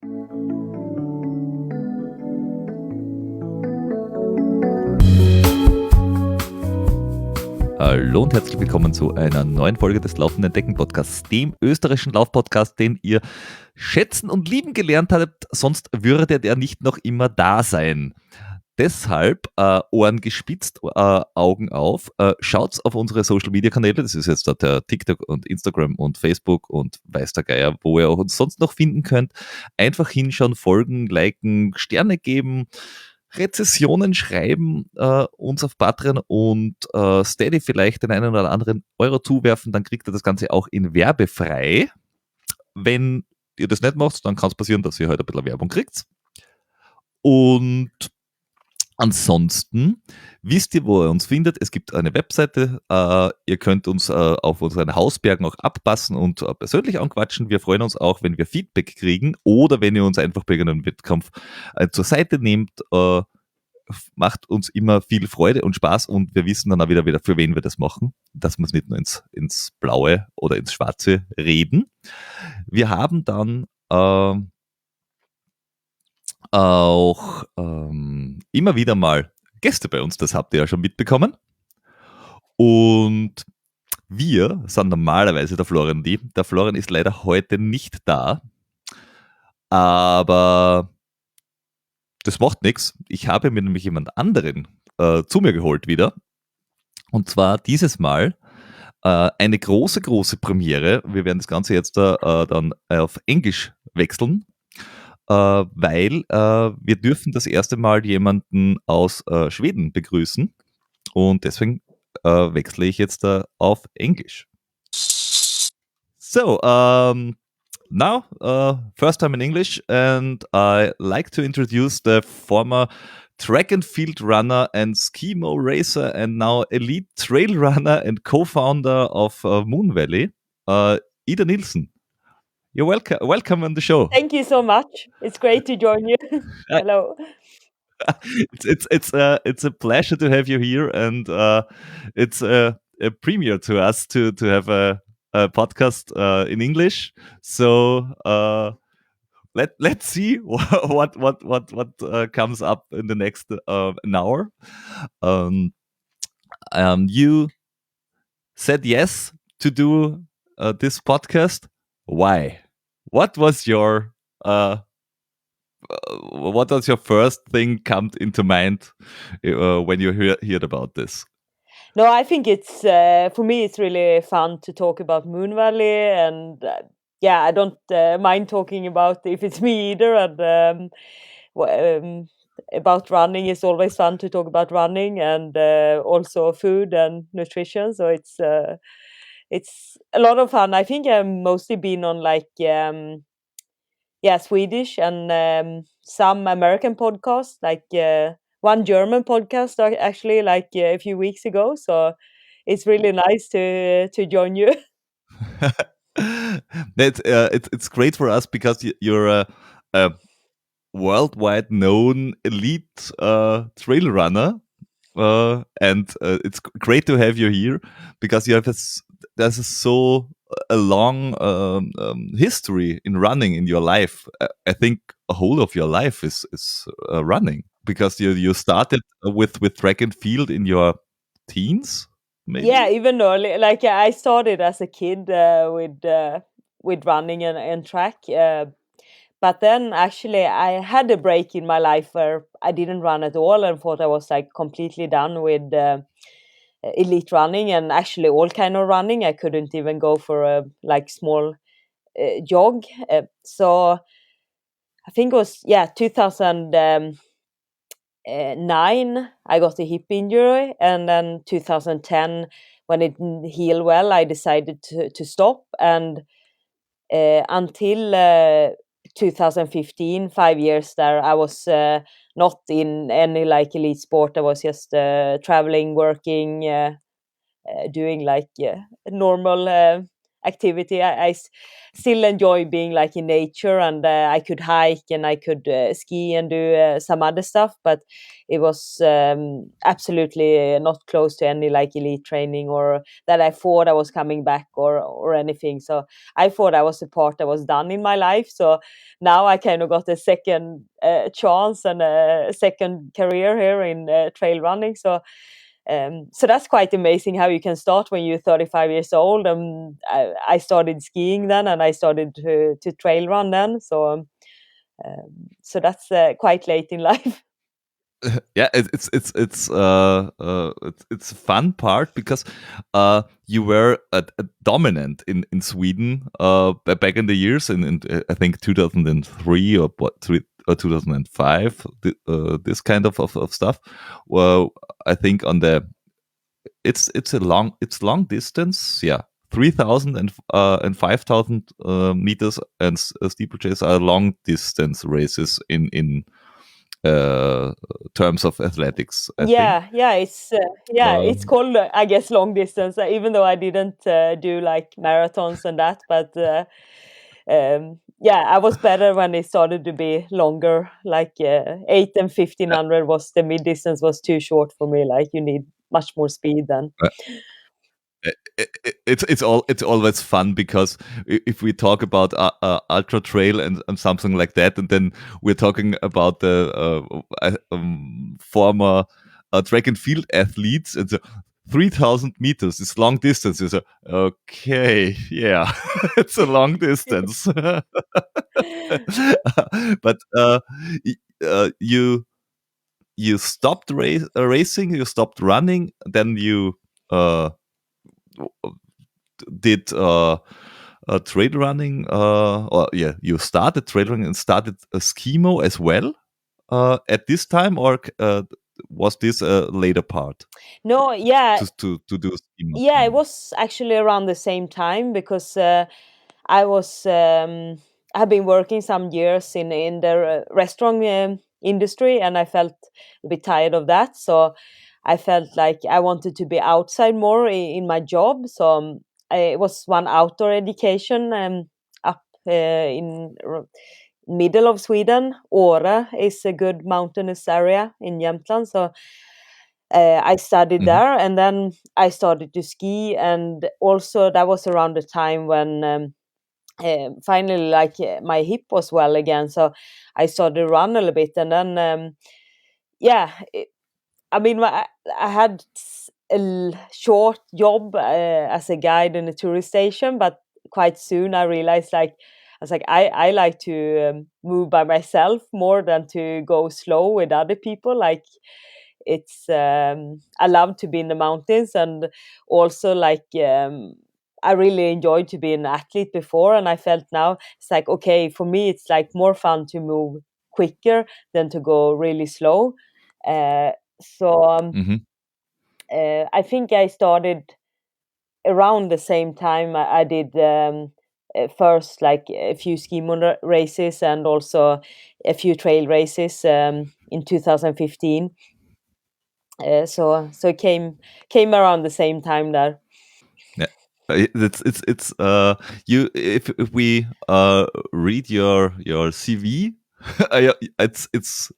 Hallo und herzlich willkommen zu einer neuen Folge des Laufend Entdecken Podcasts, dem österreichischen Laufpodcast, den ihr schätzen und lieben gelernt habt, sonst würde der nicht noch immer da sein. Deshalb Ohren gespitzt, Augen auf, schaut auf unsere Social-Media-Kanäle, das ist jetzt der TikTok und Instagram und Facebook und weiß der Geier, wo ihr auch uns sonst noch finden könnt. Einfach hinschauen, folgen, liken, Sterne geben, Rezessionen schreiben, uns auf Patreon und Steady vielleicht den einen oder anderen Euro zuwerfen, dann kriegt ihr das Ganze auch in werbefrei. Wenn ihr das nicht macht, dann kann es passieren, dass ihr halt ein bisschen Werbung kriegt. Und ansonsten wisst ihr, wo ihr uns findet. Es gibt eine Webseite. Ihr könnt uns auf unseren Hausbergen auch abpassen und persönlich anquatschen. Wir freuen uns auch, wenn wir Feedback kriegen oder wenn ihr uns einfach bei einem Wettkampf zur Seite nehmt. Macht uns immer viel Freude und Spaß und wir wissen dann auch wieder für wen wir das machen, dass wir es nicht nur ins Blaue oder ins Schwarze reden. Wir haben dann auch immer wieder mal Gäste bei uns, das habt ihr ja schon mitbekommen. Und wir sind normalerweise der Florian und ich. Der Florian ist leider heute nicht da, aber das macht nichts. Ich habe mir nämlich jemand anderen zu mir geholt wieder. Und zwar dieses Mal eine große Premiere. Wir werden das Ganze jetzt dann auf Englisch wechseln, weil wir dürfen das erste Mal jemanden aus Schweden begrüßen. Und deswegen wechsle ich jetzt auf Englisch. So, now, first time in English, and I like to introduce the former track and field runner and skimo racer and now elite trail runner and co-founder of Moon Valley, Ida Nilsson. You're welcome on the show. Thank you so much. It's great to join you. Hello. It's a pleasure to have you here, and it's a premiere to us to have a podcast in English. So let's see what comes up in the next an hour. You said yes to do this podcast. Why? What was your first thing come into mind when you heard about this? No, I think it's for me. It's really fun to talk about Moon Valley, and I don't mind talking about if it's me either. And about running, it's always fun to talk about running, and also food and nutrition. So it's a lot of fun. I think I've mostly been on Swedish and some American podcasts, like one German podcast actually, like a few weeks ago. So it's really nice to join you. It's great for us because you're a worldwide known elite trail runner, and it's great to have you here because you have there's a long history in running in your life. I think a whole of your life is running because you started with track and field in your teens. Maybe? Yeah, even early. Like I started as a kid with running and track. But then actually I had a break in my life where I didn't run at all and thought I was like completely done with elite running and actually all kind of running. I couldn't even go for a small jog. So I think it was 2009 I got a hip injury, and then 2010 when it didn't heal well I decided to stop, and until 2015, 5 years there, I was not in any elite sport. I was just traveling, working, doing normal activity. Still enjoy being like in nature, and I could hike and I could ski and do some other stuff, but it was absolutely not close to any like elite training or that I thought I was coming back or anything. So I thought I was a part that was done in my life. So now I kind of got a second chance and a second career here in trail running. So that's quite amazing how you can start when you're 35 years old. I started skiing then, and I started to trail run then. So that's quite late in life. Yeah, it's a fun part because you were dominant in Sweden back in the years in I think 2003 or what 2005 this kind of stuff. Well, I think on the it's long distance, yeah. 3,000 and 5,000 meters and steeplechase are long distance races in terms of athletics, I think. It's called I guess long distance, even though I didn't do like marathons and that, but I was better when it started to be longer, like 8 and 1500 was the mid distance was too short for me, like you need much more speed then. Uh, it's always fun because if we talk about ultra trail and something like that, and then we're talking about the former track and field athletes, and so 3,000 meters is long distance. You say, okay, yeah, it's a long distance. But you stopped racing, you stopped running, then you did trail running, or yeah, you started trail running and started a skimo as well at this time, or was this a later part No, to do skimo? it was actually around the same time because I was I've been working some years in the restaurant industry, and I felt a bit tired of that. So I felt like I wanted to be outside more in my job. So it was one outdoor education up in middle of Sweden. Åre is a good mountainous area in Jämtland. So I studied there, and then I started to ski, and also that was around the time when finally like my hip was well again, so I started to run a little bit, and then yeah it, I mean I had short job as a guide in a tourist station, but quite soon I realized like I was like I like to move by myself more than to go slow with other people. Like it's I love to be in the mountains, and also like I really enjoyed to be an athlete before, and I felt now it's like okay, for me it's like more fun to move quicker than to go really slow. uh, so I think I started around the same time. I did first like a few ski races and also a few trail races in 2015. So it came around the same time there. Yeah. It's you if we read your CV, it's it's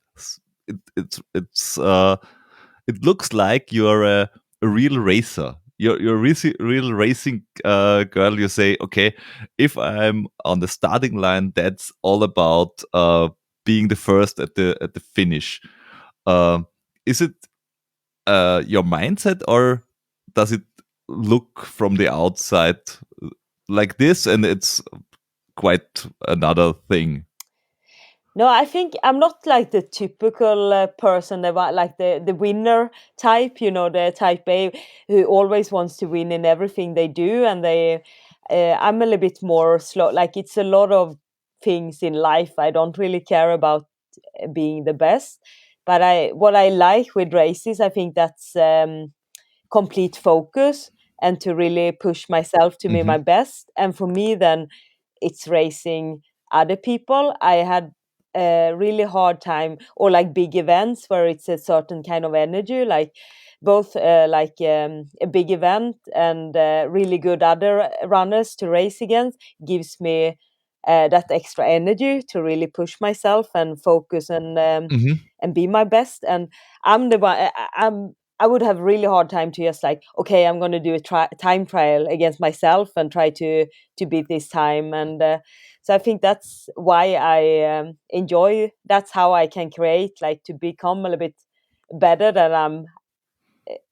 it looks like you're a real racer. You're a real racing girl. You say, okay, if I'm on the starting line, that's all about being the first at the finish. Is it your mindset, or does it look from the outside like this, and it's quite another thing? No, I think I'm not like the typical person that like the winner type, the type A who always wants to win in everything they do, and I'm a little bit more slow. Like it's a lot of things in life. I don't really care about being the best, but what I like with races, I think that's complete focus and to really push myself to be Hmm. my best. And for me, then it's racing other people. I had really hard time, or like big events where it's a certain kind of energy, like both a big event and really good other runners to race against gives me that extra energy to really push myself and focus and be my best. And I'm the one. I would have really hard time to just like, okay, I'm going to do a time trial against myself and try to beat this time. And so I think that's why I enjoy. That's how I can create, like, to become a little bit better than I'm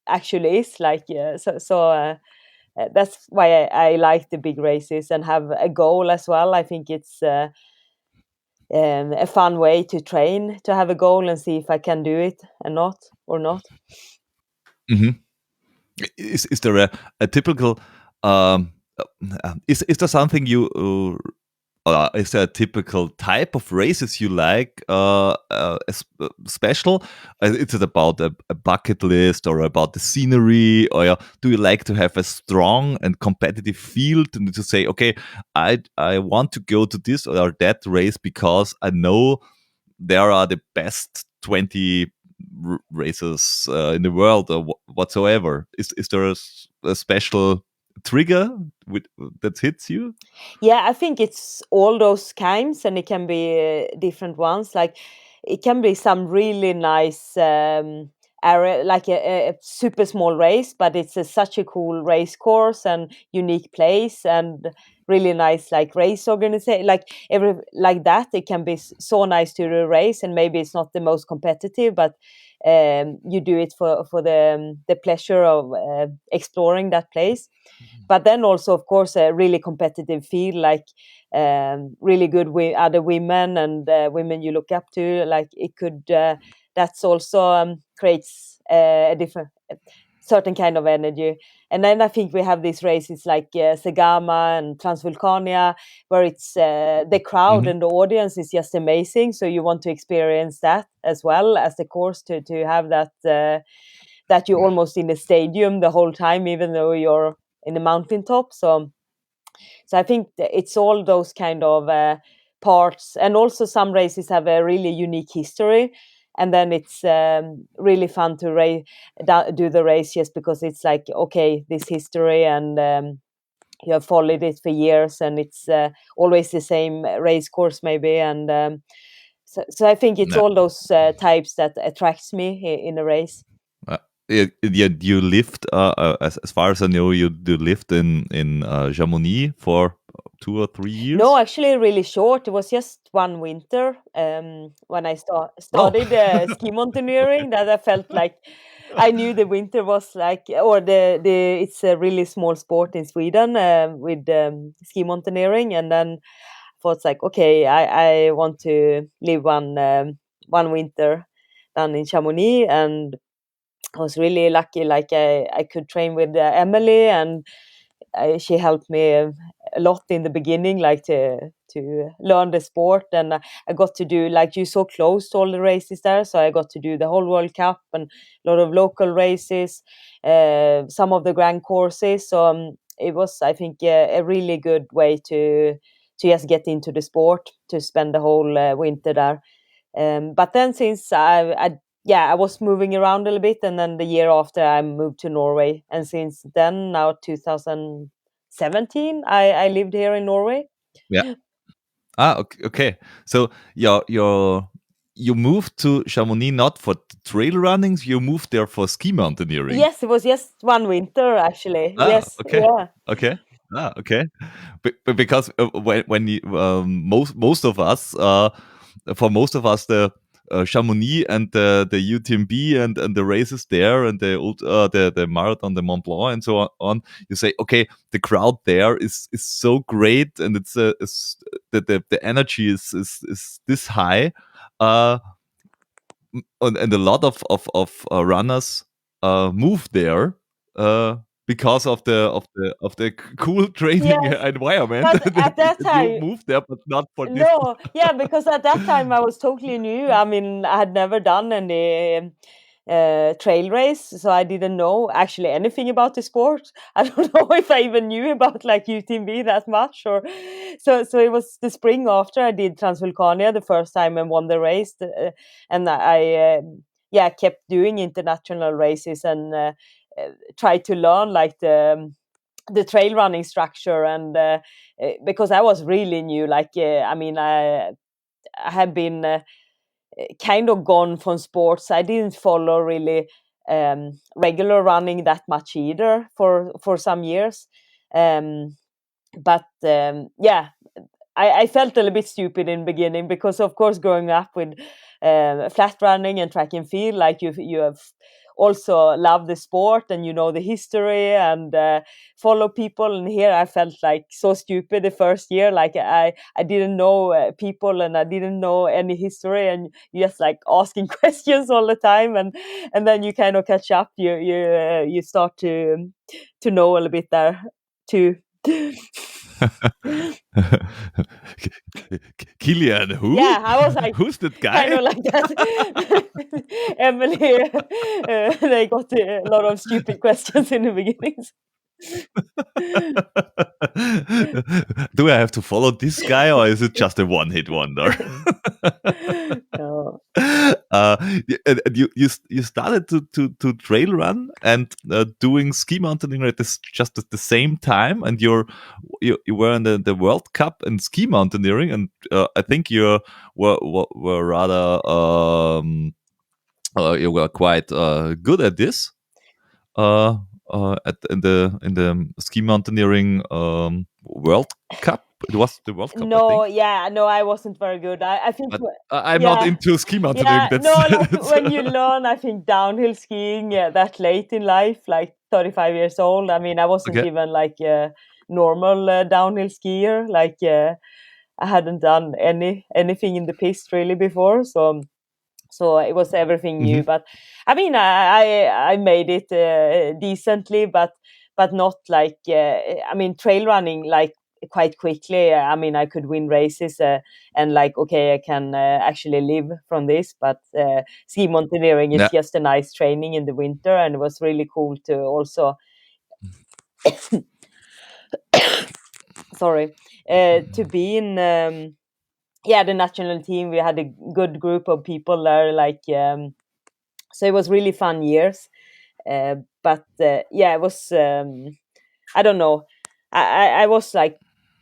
actually is. Like, that's why I like the big races and have a goal as well. I think it's a fun way to train, to have a goal and see if I can do it or not. Is there a typical is there something you is there a typical type of races you like special? Is it about a bucket list or about the scenery, or do you like to have a strong and competitive field and to say, okay, I want to go to this or that race because I know there are the best 20 races in the world or whatsoever? Is there a special trigger that hits you? Yeah, I think it's all those kinds, and it can be different ones. Like, it can be some really nice area, like a super small race, but it's such a cool race course and unique place and really nice, like, race organization, like every like that. It can be so nice to do a race, and maybe it's not the most competitive, but you do it for the pleasure of exploring that place. But then also, of course, a really competitive field, like really good other women and women you look up to. Like, it could that's also creates a different certain kind of energy. And then I think we have these races like Segama and Transvulcania, where it's the crowd and the audience is just amazing. So you want to experience that as well as the course, to have that that you're almost in a stadium the whole time, even though you're in the mountaintop. So I think it's all those kind of parts, and also some races have a really unique history, and then it's really fun to do the race just because it's like, okay, this history, and you have followed it for years, and it's always the same race course maybe. And so I think it's No. all those types that attracts me in a race. Yeah, you lived, as far as I know, you lived in Chamonix for 2 or 3 years? No, actually, really short. It was just one winter when I started ski mountaineering, that I felt like I knew the winter was like, or it's a really small sport in Sweden with ski mountaineering, and then I thought, like, okay, I want to live one winter down in Chamonix. And I was really lucky, like I could train with Emily, and she helped me a lot in the beginning, like to learn the sport. And I got to do, like, you so close to all the races there, so I got to do the whole World Cup and a lot of local races, some of the grand courses. So it was, I think, a really good way to just get into the sport, to spend the whole winter there. But then, since I was moving around a little bit, and then the year after I moved to Norway, and since then, now 2017, I lived here in Norway. Yeah. Okay. So you moved to Chamonix not for trail runnings, you moved there for ski mountaineering. Yes, it was just one winter, actually. Yes, Okay. yeah. Okay. Okay. Because when you, most of us, for most of us, the Chamonix and the UTMB and the races there and the marathon, the Mont Blanc, and so on, you say, okay, the crowd there is so great, and it's the energy is this high, uh, and a lot of runners move there because of the cool training Yes, environment. but at that You time, move there, but not for this. no, yeah, because at that time I was totally new. I mean, I had never done any trail race, so I didn't know actually anything about the sport. I don't know if I even knew about like UTMB that much, or so it was the spring after I did Transvulcania the first time and won the race, and I kept doing international races and tried to learn like the trail running structure, and because I was really new, like I have been kind of gone from sports. I didn't follow really regular running that much either for some years. But I felt a little bit stupid in the beginning because, of course, growing up with flat running and track and field, like you have also loved the sport and you know the history and follow people. And here I felt like so stupid the first year, like I didn't know people and I didn't know any history, and you just like asking questions all the time, and then you kind of catch up. You start to know a little bit there too. Kilian, who? Yeah, I was like, Who's that guy? kind of like that. Emily, they got a lot of stupid questions in the beginnings. Do I have to follow this guy, or is it just a one-hit wonder? No. You started to trail run and doing ski mountaineering at just at the same time, and you were in the World Cup in ski mountaineering, and I think you were rather you were quite good at this. In the ski mountaineering World Cup. It was the World Cup, I No, think. yeah, no, I wasn't very good. I think, But I'm not yeah, into ski mountaineering. yeah, no, like That's when you learn, I think downhill skiing that late in life, like 35 years old. I mean, I wasn't okay. even like a normal downhill skier. Like I hadn't done anything in the piste really before, so it was everything new. Mhm. But I mean, I made it decently, but not like I mean, trail running like quite quickly. I mean, I could win races and like okay, I can actually live from this. But ski mountaineering is Yeah. just a nice training in the winter, and it was really cool to also sorry to be in the national team. We had a good group of people there, like so it was really fun years. But it was I don't know. I was like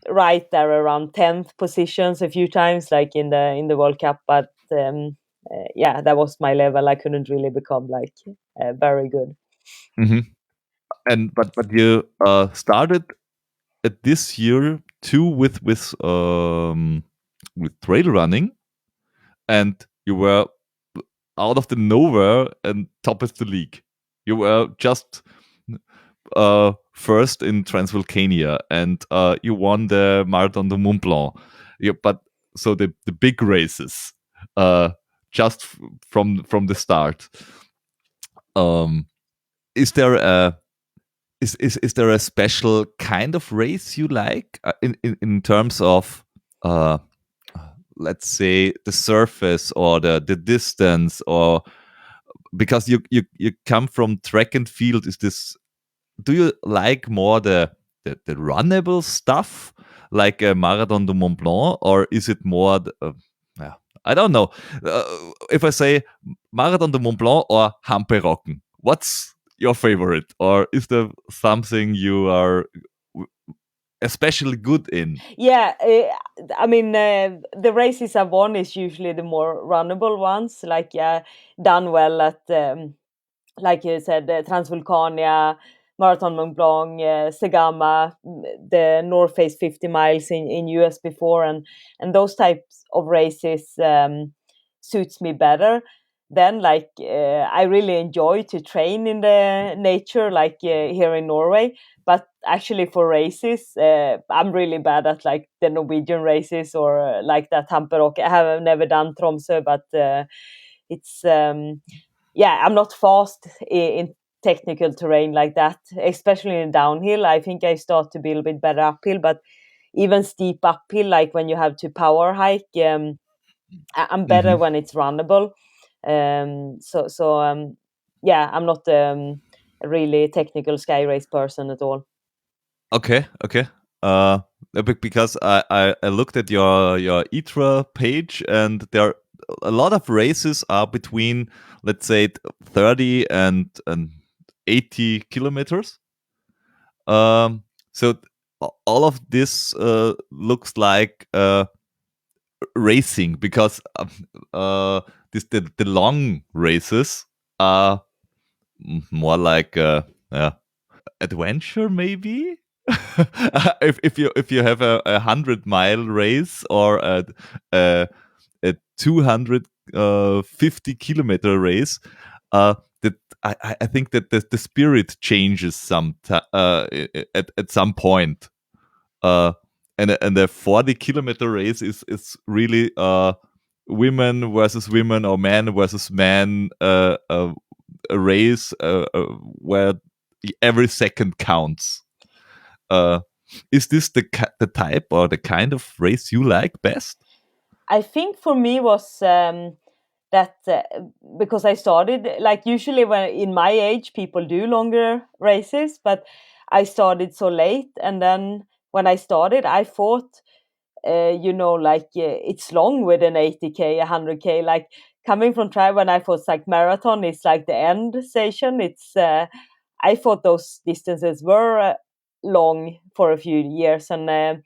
right there around 10th positions a few times, like in the World Cup. But that was my level. I couldn't really become like very good. Mhm. And but you started at this year too with trail running, and you were out of the nowhere and top of the league. You were just first in Transvulcania, and you won the Marathon du Mont Blanc. But so the big races, just from the start. Um, is there a is there a special kind of race you like in terms of let's say the surface or the distance, or because you come from track and field? Is this, do you like more the runnable stuff like a Marathon du Mont Blanc, or is it more yeah, I don't know. If I say Marathon du Mont Blanc or Hamperocken, what's your favorite, or is there something you are especially good in? Yeah, I mean, the races I won is usually the more runnable ones. Like, done well at, like you said, Transvulcania, Marathon Mont Blanc, Segama, the North Face 50 miles in US before, and those types of races suits me better. Then, like, I really enjoy to train in the nature, like here in Norway. But actually, for races, I'm really bad at like the Norwegian races or like that Hamperock. I have never done Tromsø, but it's I'm not fast in technical terrain like that, especially in downhill. I think I start to be a little bit better uphill, but even steep uphill, like when you have to power hike, I'm better Mhm. when it's runnable. I'm not a really technical sky race person at all. Okay. Because I looked at your ITRA page, and there are a lot of races are between, let's say, 30 and 80 kilometers. So all of this looks like racing, because the long races are more like adventure, maybe. If you have a 100-mile race, or a 250-kilometer race, that I think that the spirit changes at some point. And a 40-kilometer race is really women versus women, or man versus man, a race where every second counts. Is this the type or the kind of race you like best? I think for me was that because I started, like, usually when in my age people do longer races, but I started so late, and then when I started I thought it's long with an 80k, 100k, like coming from trial. When I thought like marathon is like the end station, it's I thought those distances were long for a few years, and then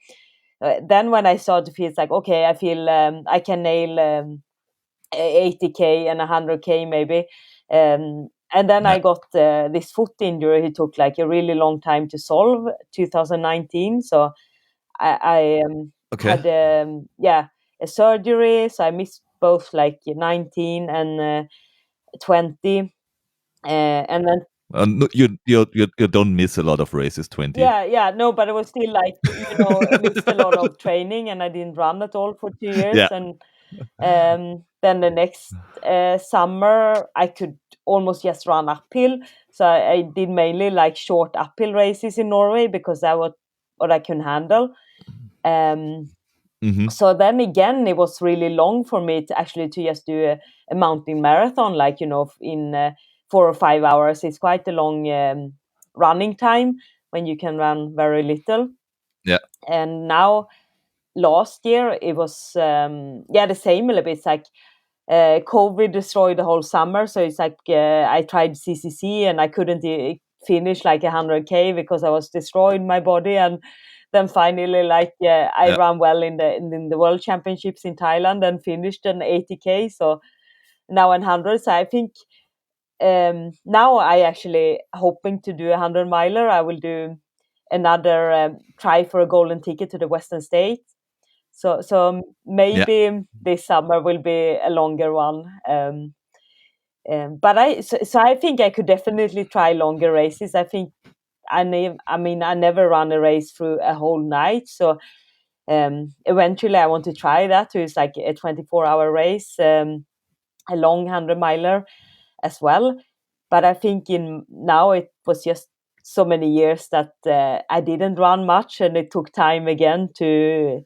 when I started to feel, it's like, okay, I feel I can nail 80k and 100k maybe. And then I got this foot injury. It took like a really long time to solve, 2019. So I Okay. had a surgery, so I missed both like 19 and 20, and then No, you don't miss a lot of races. 20. no, but it was still like, missed a lot of training, and I didn't run at all for 2 years. Yeah. And then the next summer I could almost just run uphill, so I did mainly like short uphill races in Norway, because that was what I can handle. Mm-hmm. So then again, it was really long for me to actually to just do a mountain marathon, like, in 4 or 5 hours. It's quite a long running time when you can run very little. Yeah. And now last year it was the same a little bit. It's like COVID destroyed the whole summer, so it's like I tried CCC and I couldn't finish like 100k because I was destroying my body. And then finally, like, I Yeah. ran well in the World Championships in Thailand and finished an 80k. So now 100. So I think now I actually hoping to do a 100-miler. I will do another try for a golden ticket to the Western States. So Yeah. maybe this summer will be a longer one. But I think I could definitely try longer races. I think I never run a race through a whole night. So eventually I want to try that. So it's like a 24-hour race, a long 100-miler as well. But I think now it was just so many years that I didn't run much, and it took time again to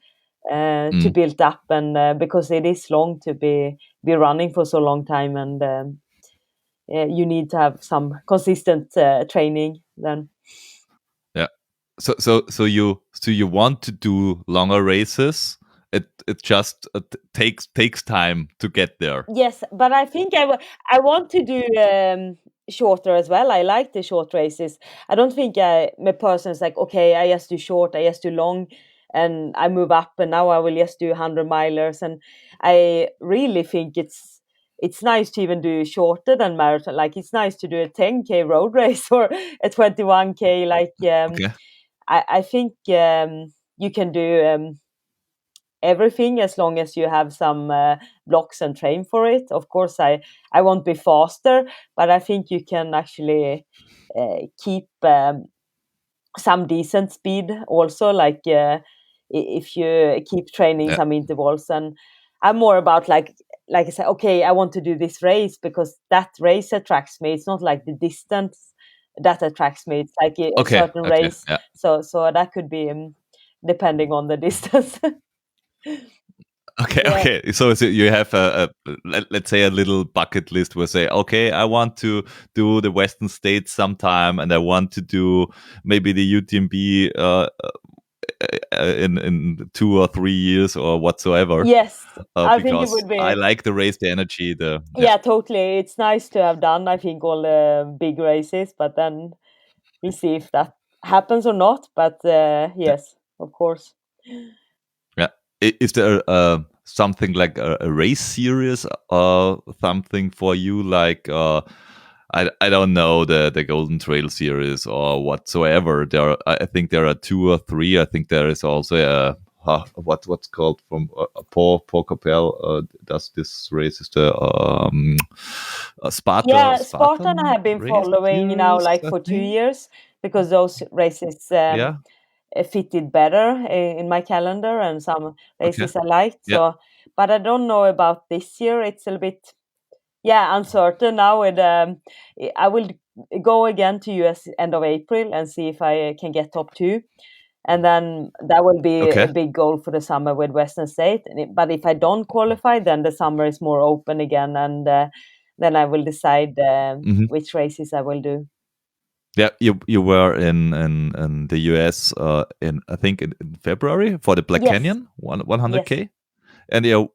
build up, and because it is long to be running for so long time, and you need to have some consistent training then. Yeah. So you want to do longer races. It just takes time to get there. Yes, but I think I want to do shorter as well. I like the short races. I don't think I'm a person is like, okay, I just do short, I just do long, and I move up, and now I will just do 100-milers. And I really think it's nice to even do shorter than marathon. Like, it's nice to do a 10k road race or a 21k. Like, Okay. I think you can do everything as long as you have some blocks and train for it. Of course, I won't be faster, but I think you can actually keep some decent speed also, like if you keep training Yeah. some intervals. And I'm more about like I said, okay, I want to do this race because that race attracts me. It's not like the distance that attracts me. It's like a Okay. certain Okay. race. Yeah. So that could be depending on the distance. Okay, Yeah. okay. So you have let's say a little bucket list where say, okay, I want to do the Western States sometime, and I want to do maybe the UTMB in 2 or 3 years or whatsoever. Yes, I think it Because would I be. like the race, the energy, the yeah, Yeah, totally. It's nice to have done, I think, all the big races, but then we'll see if that happens or not. But yeah, yes, of course. yeah. Is there something like a race series, something for you like I don't know the Golden Trail series or whatsoever. I think there are 2 or 3. I think there is also a what's called from Paul Capel does this race is the Yeah, Spartan I Spartan have been race following now series, like I for 2 think. years because those races Yeah. fitted better in my calendar and some Okay. races I liked. Yeah. So, but I don't know about this year. It's a bit, yeah, uncertain now. With I will go again to US end of April and see if I can get top two, and then that will be a Okay. big goal for the summer with Western State. But if I don't qualify, then the summer is more open again, and then I will decide Hmm. which races I will do. Yeah, you were in the US in I think in February for the Black Yes, Canyon 100K, yes, and you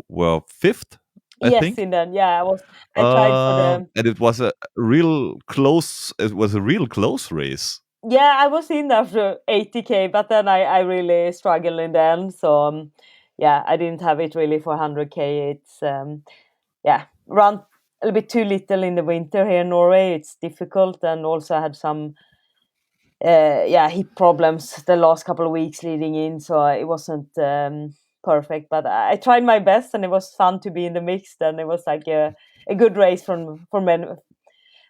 were fifth, I yes. think. In then, yeah, I tried for the. And it was a real close. It was a real close race. Yeah, I was in after 80K, but then I really struggled in the end. So yeah, I didn't have it really for 100K. It's yeah, run a little bit too little in the winter here in Norway. It's difficult, and also I had some yeah, hip problems the last couple of weeks leading in, so it wasn't perfect. But I tried my best, and it was fun to be in the mix. And it was like a good race from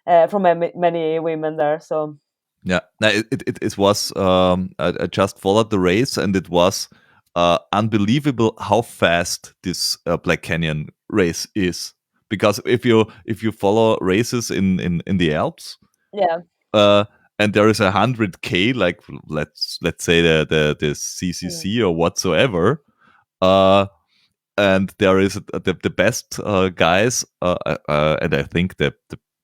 many women there. So Yeah, no, it was. I just followed the race, and it was unbelievable how fast this Black Canyon race is. Because if you follow races in the Alps, yeah, uh, and there is 100K, like let's say the mm, CCC or whatsoever, uh, and there is the best guys, and I think the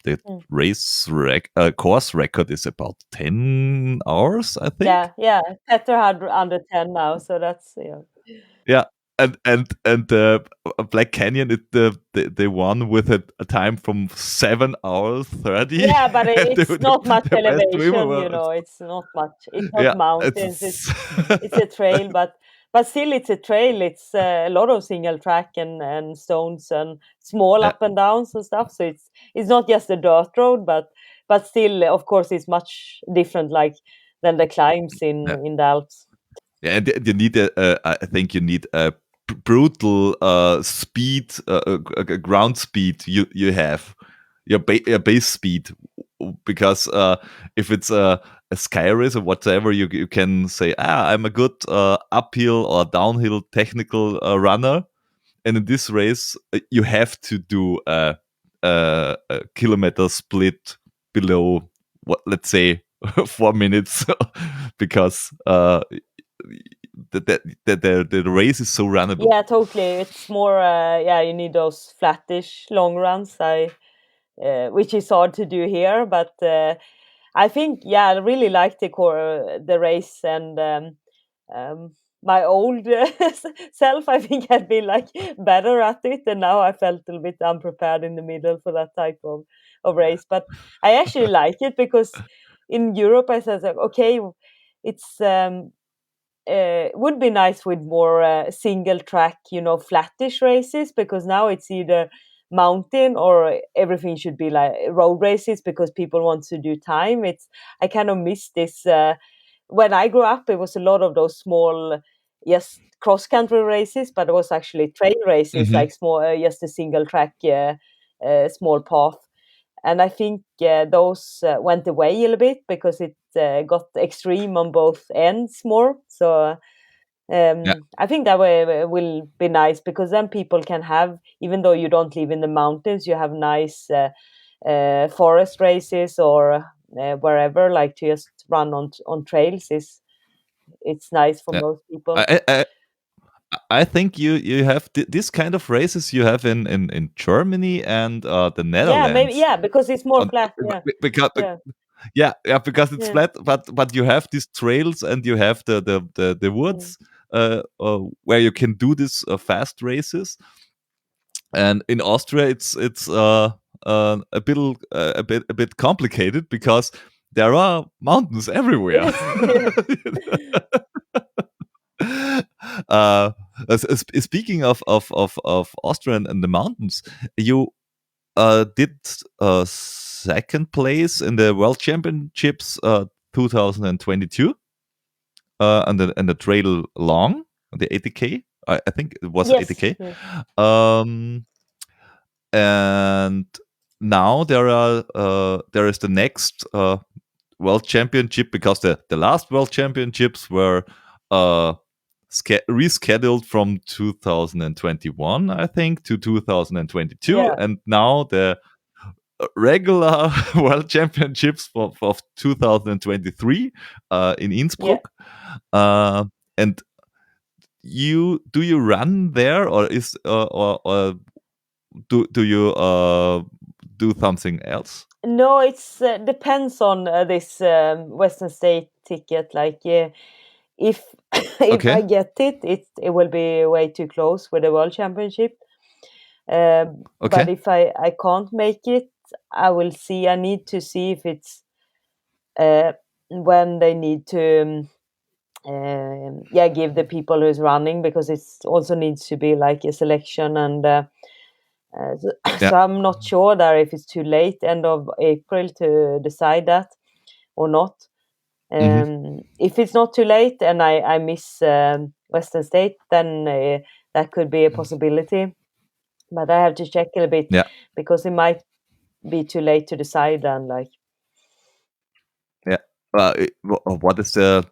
mm. course record is about 10 hours, I think. Yeah, yeah. Petter had under 10 now, so that's yeah. Yeah, and Black Canyon, they won with a time from 7 hours 30, Yeah, but and it's not much the best swimmer elevation, were, it's not much. It's not yeah, mountains. it's It's a trail, but still it's a trail. It's a lot of single track and stones and small yeah, up and downs and stuff. So it's not just a dirt road, but still, of course, it's much different like than the climbs yeah. in the Alps. Yeah, and you need I think you need a brutal speed, ground speed. You have your base speed, because if it's a sky race or whatever, you can say, I'm a good uphill or downhill technical runner, and in this race you have to do a kilometer split below what, let's say 4 minutes, because the race is so runnable. Yeah, totally. It's more, yeah, you need those flattish long runs. Which is hard to do here, but I think, yeah, I really like the race, and um, my old self, I think, had been like better at it, and now I felt a little bit unprepared in the middle for that type of race. But I actually like it because in Europe, I said, like, okay, it's would be nice with more single track, flattish races, because now it's either mountain or everything should be like road races because people want to do time. I kind of miss this. When I grew up, it was a lot of those small, yes, cross country races, but it was actually trail races, Hmm. like small, just a single track, small path. And I think those went away a little bit because it got extreme on both ends more. So Yeah, I think that way will be nice because then people can have, even though you don't live in the mountains, you have nice forest races or wherever, like to just run on trails is it's nice for yeah. most people. I I think you have this kind of races you have in Germany and the Yeah, maybe, Netherlands. yeah, because it's more On, flat. Yeah, because yeah, yeah, because it's yeah, flat, but you have these trails and you have the mm. woods where you can do these fast races. And in Austria, it's a bit complicated because there are mountains everywhere. Yes, yeah, uh, Speaking of Austria and the mountains, you did second place in the World Championships 2022 and the trail long, the 80K. I think it was yes, 80K. yeah, Um, and now there is the next World Championship because the last World Championships were uh, rescheduled from 2021, I think, to 2022, yeah, and now the regular World Championships for 2023 in yeah. Innsbruck. And you run there, or is or do you do something else? No, it's depends on this Western State ticket. Like, if if Okay, I get it, it will be way too close with the World Championship. But okay, if I can't make it, I will see. I need to see if it's uh, when they need to yeah, give the people who's running, because it also needs to be like a selection. And so, yeah, so I'm not sure there if it's too late end of April to decide that or not. hmm, If it's not too late and I miss Western State, then that could be a possibility. But I have to check a bit, yeah, because it might be too late to decide. And like, yeah. What is the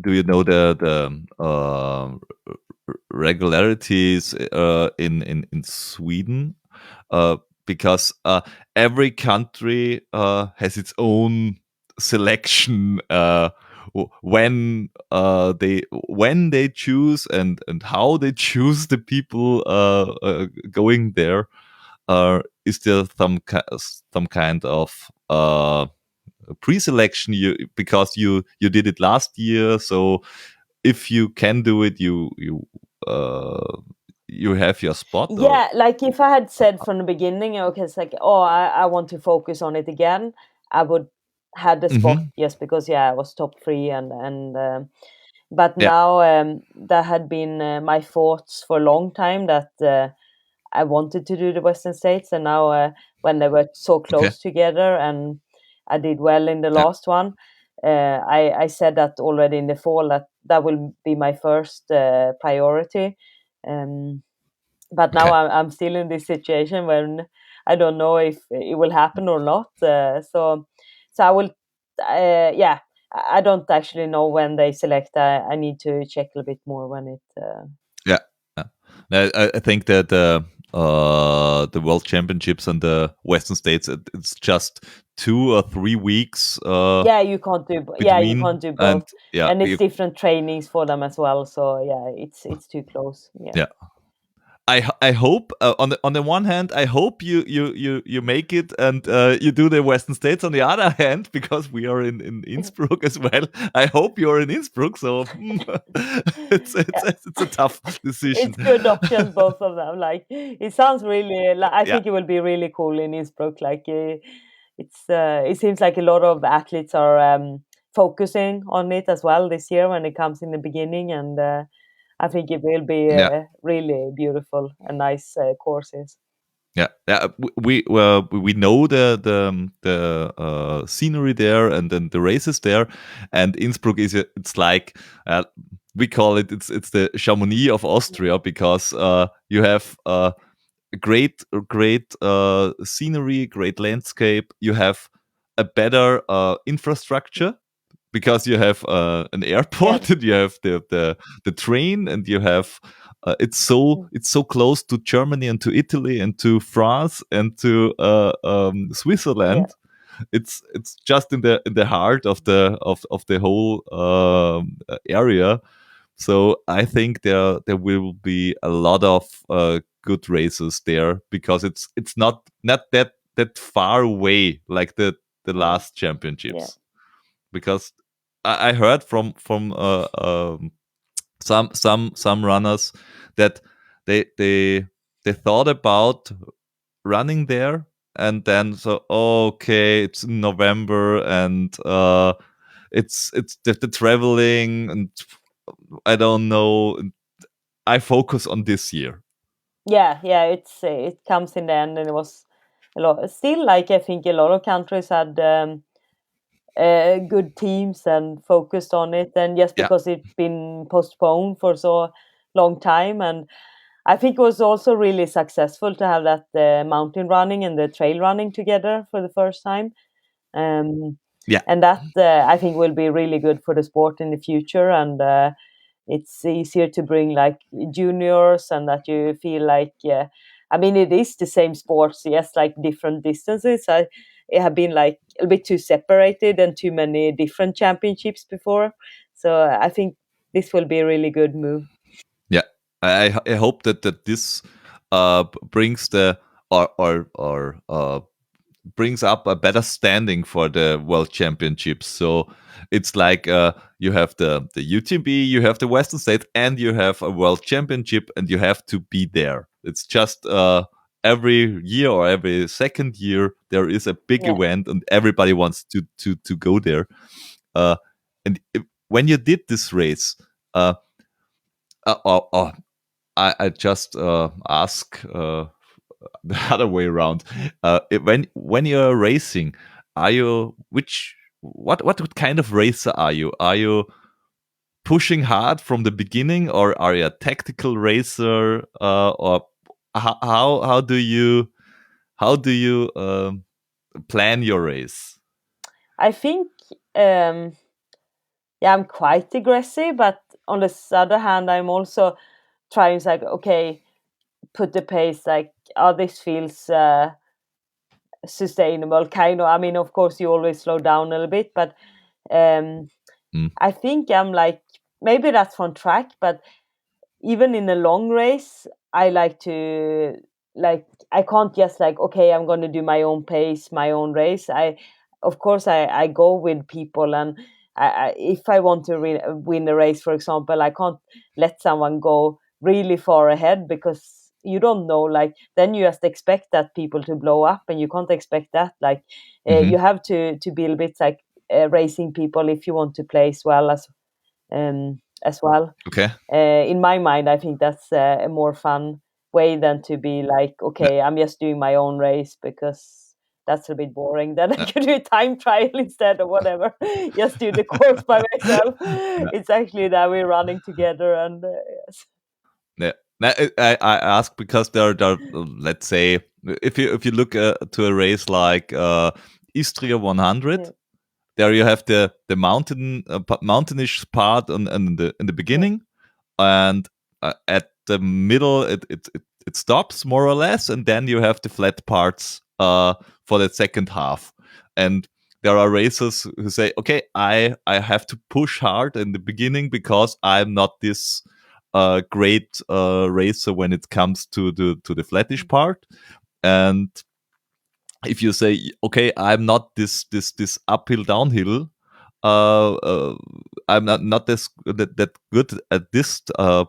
do you know the regularities in Sweden? Because every country has its own selection when they choose and how they choose the people going there. Is there some kind of pre-selection because you did it last year, so if you can do it, uh, you have your spot, or yeah, like if I had said from the beginning, okay, it's like, oh, I want to focus on it again, I would had the spot hmm, just because, yeah, I was top three. And but yeah, now that had been my thoughts for a long time, that I wanted to do the Western States. And now when they were so okay, close together and I did well in the yeah, last one, I said that already in the fall, that that will be my first priority. Um, but now okay, I'm still in this situation when I don't know if it will happen or not. So I will, yeah. I don't actually know when they select. I need to check a little bit more when it. yeah, yeah. I think that the World Championships and the Western States, it's just 2 or 3 weeks Yeah, you can't do. Yeah, you between, can't do and both, yeah, and it's different trainings for them as well. So yeah, it's too close. Yeah. yeah. I hope on the one hand I hope you make it and you do the Western States. On the other hand, because we are in Innsbruck as well, I hope you're in Innsbruck. So it's a tough decision. It's good options, both of them. Like, it sounds really. Like, I Yeah, think it will be really cool in Innsbruck. Like, it's. It seems like a lot of athletes are focusing on it as well this year when it comes in the beginning, and I think it will be yeah. really beautiful and nice courses. Yeah, yeah. We know the scenery there and then the races there, and Innsbruck it's like we call it's the Chamonix of Austria because you have great scenery, great landscape. You have a better infrastructure because you have an Yeah, airport and you have the train and you have mm, it's so close to Germany and to Italy and to France and to yeah, Switzerland. It's just in the heart of the whole area, So I think there will be a lot of good races there, because it's not that far away like the Yeah. last championships. Because I heard from some runners that they thought about running there, and then so okay, it's in November, and it's the traveling, and I don't know. I focus on this year. Yeah, it comes in the end, and it was a lot. Still, like I think a lot of countries had good teams and focused on it, and just Yeah, because it's been postponed for so long time, and I think it was also really successful to have that mountain running and the trail running together for the first time. Um, yeah, and that I think will be really good for the sport in the future, and it's easier to bring like juniors, and that you feel like I mean, it is the same sports, yes, like different distances. It have been like a bit too separated and too many different championships before, so I think this will be a really good move. yeah. I hope that this brings the or brings up a better standing for the world championships. So it's like you have the UTMB, you have the Western States, and you have a world championship, and you have to be there. It's just every year or every second year there is a big Yeah. event, and everybody wants to go there. Uh, and when you did this race, uh, or I just ask the other way around. When you're racing, are you what kind of racer are you? Are you pushing hard from the beginning, or are you a tactical racer? Or how do you plan your race? I think um, yeah, I'm quite aggressive, but on the other hand, I'm also trying to like, okay, put the pace like, oh, this feels sustainable, kind of. I mean, of course, you always slow down a little bit, but um, Mm. I think I'm like, maybe that's on track, but even in a long race, I like to like, I can't just like, okay, I'm going to do my own pace, my own race. Of course, I go with people, and if I want to win a race, for example, I can't let someone go really far ahead, because you don't know, like then you just expect that people to blow up, and you can't expect that. Like you Hmm. have to be a little bit like racing people if you want to place well as well. Okay. In my mind, I think that's a more fun way than to be like, Yeah, okay, I'm just doing my own race, because that's a bit boring. Then I yeah, could do a time trial instead, or whatever. Just do the course by myself. yeah. It's actually that we're running together, and yes. Yeah. Now, I ask because there let's say if you look to a race like Istria 100, Yeah, there you have the mountainish part in the yeah. beginning, and at the middle it stops more or less, and then you have the flat parts for the second half. And there are racers who say, okay, I have to push hard in the beginning because I'm not this great racer when it comes to the flattish Mm. part. And if you say, okay, I'm not this uphill downhill, uh, uh, I'm not that good at this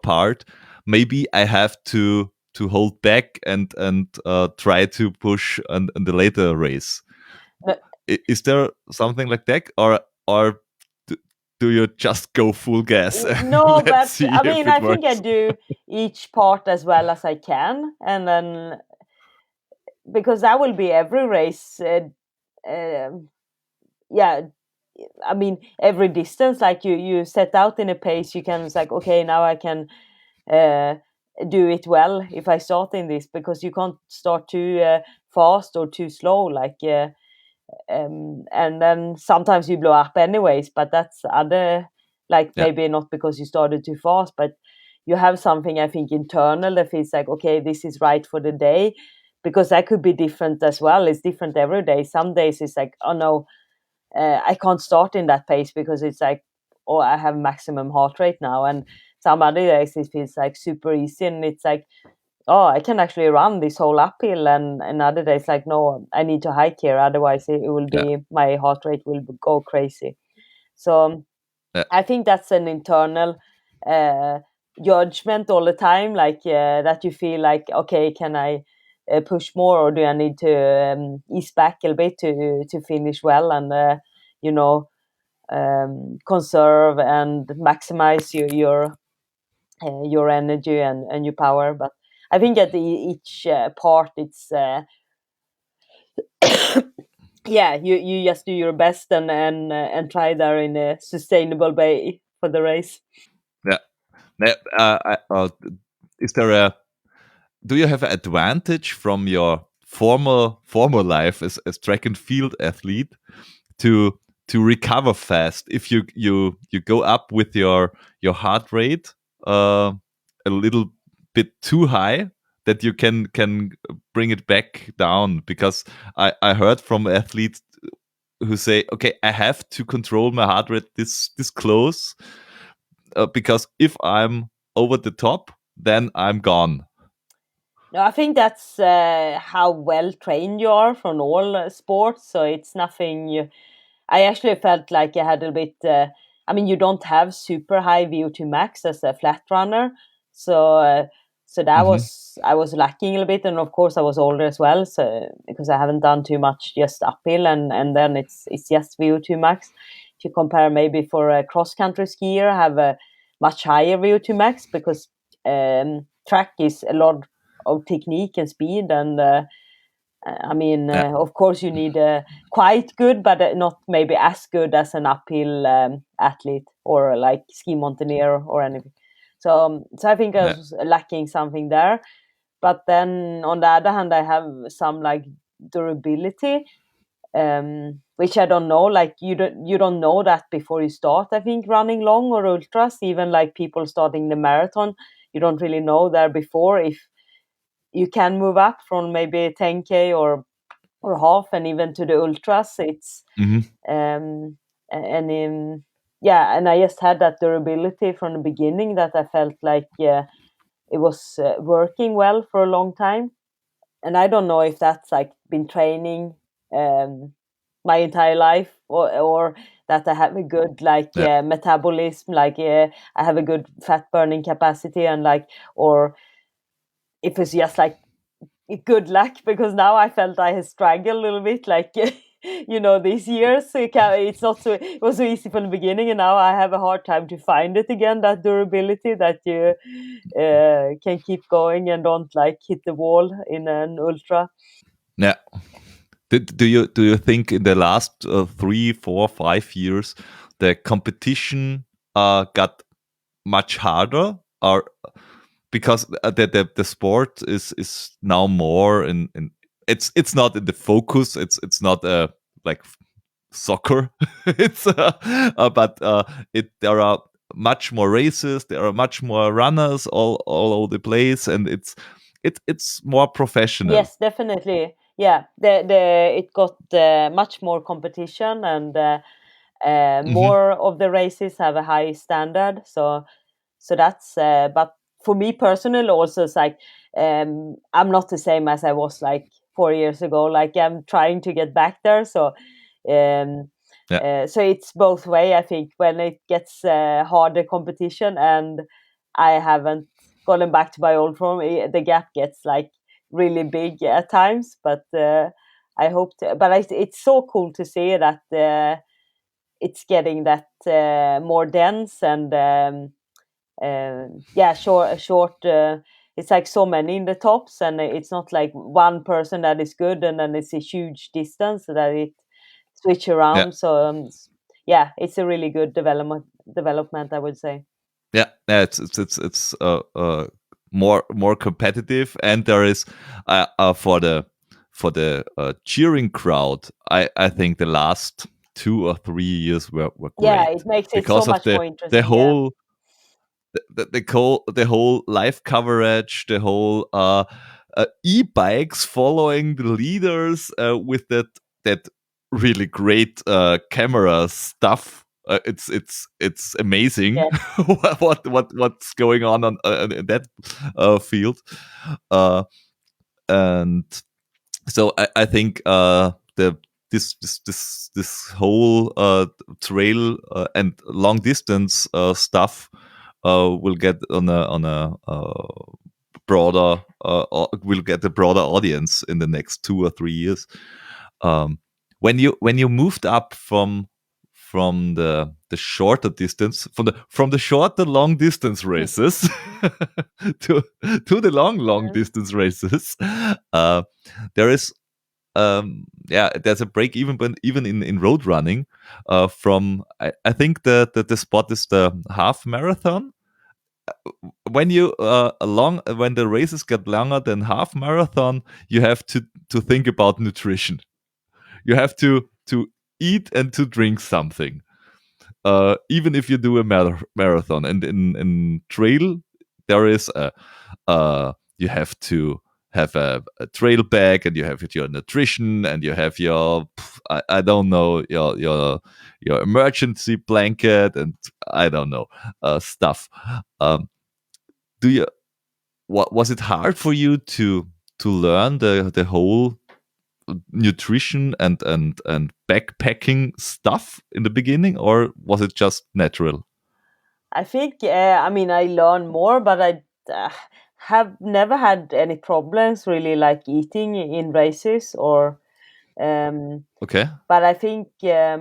part, maybe I have to hold back and try to push in the later race. No, Is there something like that, or do, do you just go full gas and no, let's but see I if mean, it I think I works? do each part as well as I can, and then because that will be every race. Um yeah, I mean, every distance, like you set out in a pace, you can, it's like, okay, now I can uh, do it well if I start in this, because you can't start too fast or too slow, like and then sometimes you blow up anyways, but that's other, like Yeah, maybe not because you started too fast, but you have something, I think, internal that feels like, okay, this is right for the day, because that could be different as well. It's different every day. Some days it's like, oh no, I can't start in that pace, because it's like, oh, I have maximum heart rate now. And some other days it feels like super easy, and it's like, oh, I can actually run this whole uphill, and other days like, no, I need to hike here, otherwise it will Yeah. be, my heart rate will go crazy. So Yeah. I think that's an internal judgment all the time, like that you feel like, okay, can I push more, or do I need to ease back a bit to finish well, and you know, conserve and maximize your energy and your power. But I think at each part, it's yeah, you just do your best and try there in a sustainable way for the race. Yeah. Now, is there do you have an advantage from your former life as track and field athlete to recover fast if you go up with your heart rate a little bit too high, that you can bring it back down? Because I heard from athletes who say, okay, I have to control my heart rate this close, because if I'm over the top, then I'm gone. No, I think that's how well trained you are from all sports. So it's nothing. I actually felt like I had a bit. I mean, you don't have super high VO2 max as a flat runner, so so that Hmm. was, I was lacking a little bit, and of course I was older as well, so because I haven't done too much just uphill, and then it's just VO2 max. If you compare maybe for a cross country skier, I have a much higher VO2 max, because track is a lot of technique and speed, and I mean, Yeah. of course, you need quite good, but not maybe as good as an uphill athlete, or like ski mountaineer or anything. So I think I Yeah. was lacking something there. But then on the other hand, I have some like durability, which I don't know. Like you don't know that before you start. I think running long or ultras, even like people starting the marathon, you don't really know there before if you can move up from maybe 10K or half, and even to the ultras. It's Hmm. um and yeah, and I just had that durability from the beginning, that I felt like it was working well for a long time. And I don't know if that's like been training um my entire life, or that I have a good like Yeah. metabolism, like I have a good fat burning capacity, and like, or if it's just like good luck, because now I felt I had struggled a little bit, like these years. So it's not so, it was so easy from the beginning, and now I have a hard time to find it again, that durability, that you can keep going and don't like hit the wall in an ultra. Yeah. Do you think in the last 3, 4, 5 years the competition got much harder, or because the sport is now more in it's not in the focus, it's not like soccer. It's but it there are much more races, there are much more runners all over the place, and it's more professional. Yes, definitely. Yeah, the it got much more competition, and Hmm. more of the races have a high standard. So that's but for me personally also, it's like I'm not the same as I was like 4 years ago. Like I'm trying to get back there. Um Yeah. so it's both way. I think when it gets harder competition, and I haven't gotten back to my old form, the gap gets like really big at times. But I hope to, but it's so cool to see that it's getting that more dense, and yeah, short. It's like so many in the tops, and it's not like one person that is good, and then it's a huge distance that it switch Yeah. around. So yeah, it's a really good development, I would say. Yeah, yeah, it's more competitive, and there is for the cheering crowd. I think the last 2 or 3 years were Yeah, great it makes it so because of much more the interesting. Yeah. whole the whole live coverage, the whole e-bikes following the leaders with that really great camera stuff. it's amazing Yeah. what's going on in that field, and so I think the this whole trail and long distance stuff will get on a broader will get a broader audience in the next 2 or 3 years. When you moved up from the shorter distance, from the shorter long distance races to the long Mhm. distance races, there is there's a break even in road running. From I think the spot is the half marathon. When you when the races get longer than half marathon, you have to think about nutrition. You have to eat and to drink something, even if you do a marathon. And in trail, there is you have to have a trail bag, and you have your nutrition, and you have your I don't know, your emergency blanket, and I don't know, stuff. Do you what was it hard for you to learn the whole nutrition and backpacking stuff in the beginning, or was it just natural? I think, I mean, I learn more, but I uh, have never had any problems really, like eating in races or. Um, Okay. but I think, yeah,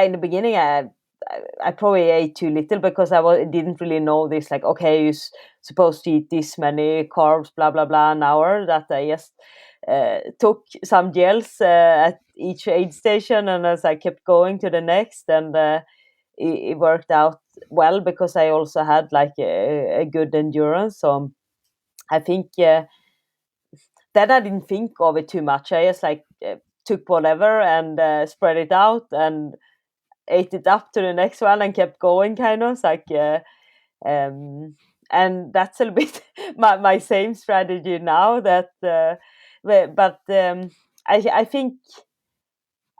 in the beginning, I probably ate too little because didn't really know this. Like, okay, you're supposed to eat this many carbs, blah blah blah, an hour. That I just took some gels at each aid station, and as I kept going to the next, and it worked out well because I also had like a good endurance. So I think then I didn't think of it too much. I just like took whatever and spread it out and ate it up to the next one and kept going, kind of. It's like um, and that's a little bit my same strategy now. That but I think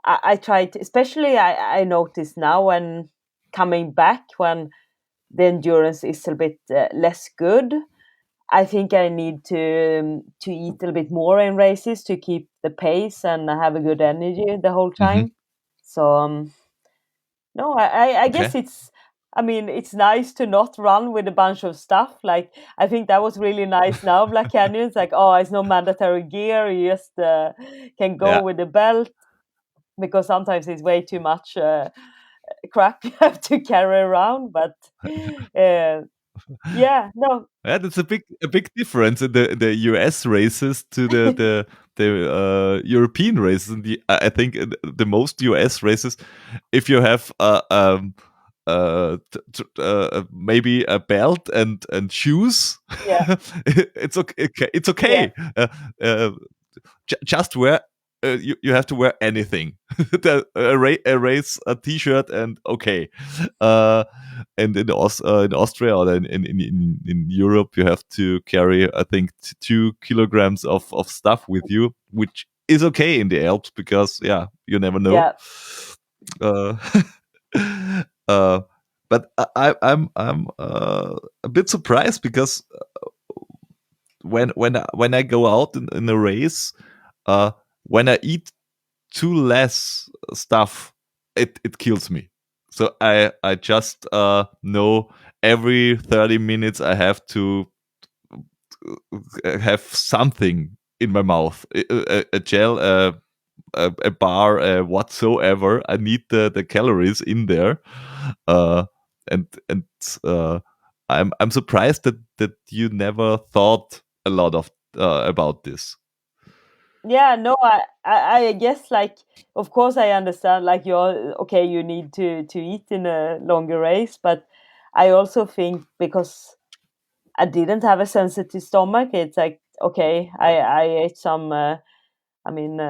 I tried, especially I notice now when coming back when the endurance is a bit less good. I think I need to eat a little bit more in races to keep the pace and have a good energy the whole Hmm. time. So no, I Okay. guess it's. I mean, it's nice to not run with a bunch of stuff. Like I think that was really nice. Now Black Canyon, it's like, oh, it's no mandatory gear. You just can go Yeah. with the belt because sometimes it's way too much crap you have to carry around. But uh, yeah, no, Yeah, that's a big difference in the US races to the European races. And I think the most US races, if you have maybe a belt and shoes, yeah, it's okay. It's yeah, okay. Just wear. You have to wear anything. A race, a t-shirt, and okay. Uh, and in Austria or in Europe, you have to carry, I think, 2 kilograms of stuff with you, which is okay in the Alps because yeah, you never know. yeah, Uh, uh, but I'm a bit surprised because when I go out in a race, uh, when I eat too less stuff, it kills me. So I just know every 30 minutes I have to have something in my mouth, a gel, a bar, whatsoever. I need the calories in there, uh, and I'm surprised that you never thought a lot of about this. yeah. No, I guess like, of course I understand like you're okay. You need to eat in a longer race, but I also think because I didn't have a sensitive stomach, it's like okay, I ate some. I mean,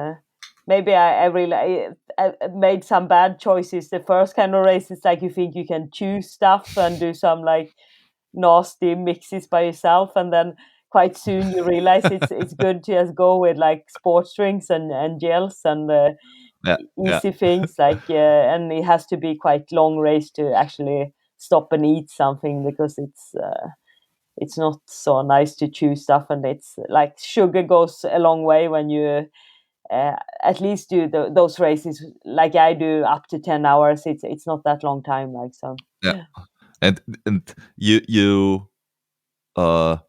maybe I really I made some bad choices. The first kind of race is like you think you can choose stuff and do some like nasty mixes by yourself, and then quite soon you realize it's good to just go with like sports drinks and gels and Yeah. Yeah. easy things and it has to be quite long race to actually stop and eat something, because it's not so nice to chew stuff, and it's like sugar goes a long way when you at least do those races like I do up to 10 hours. It's not that long time, like, so Yeah. And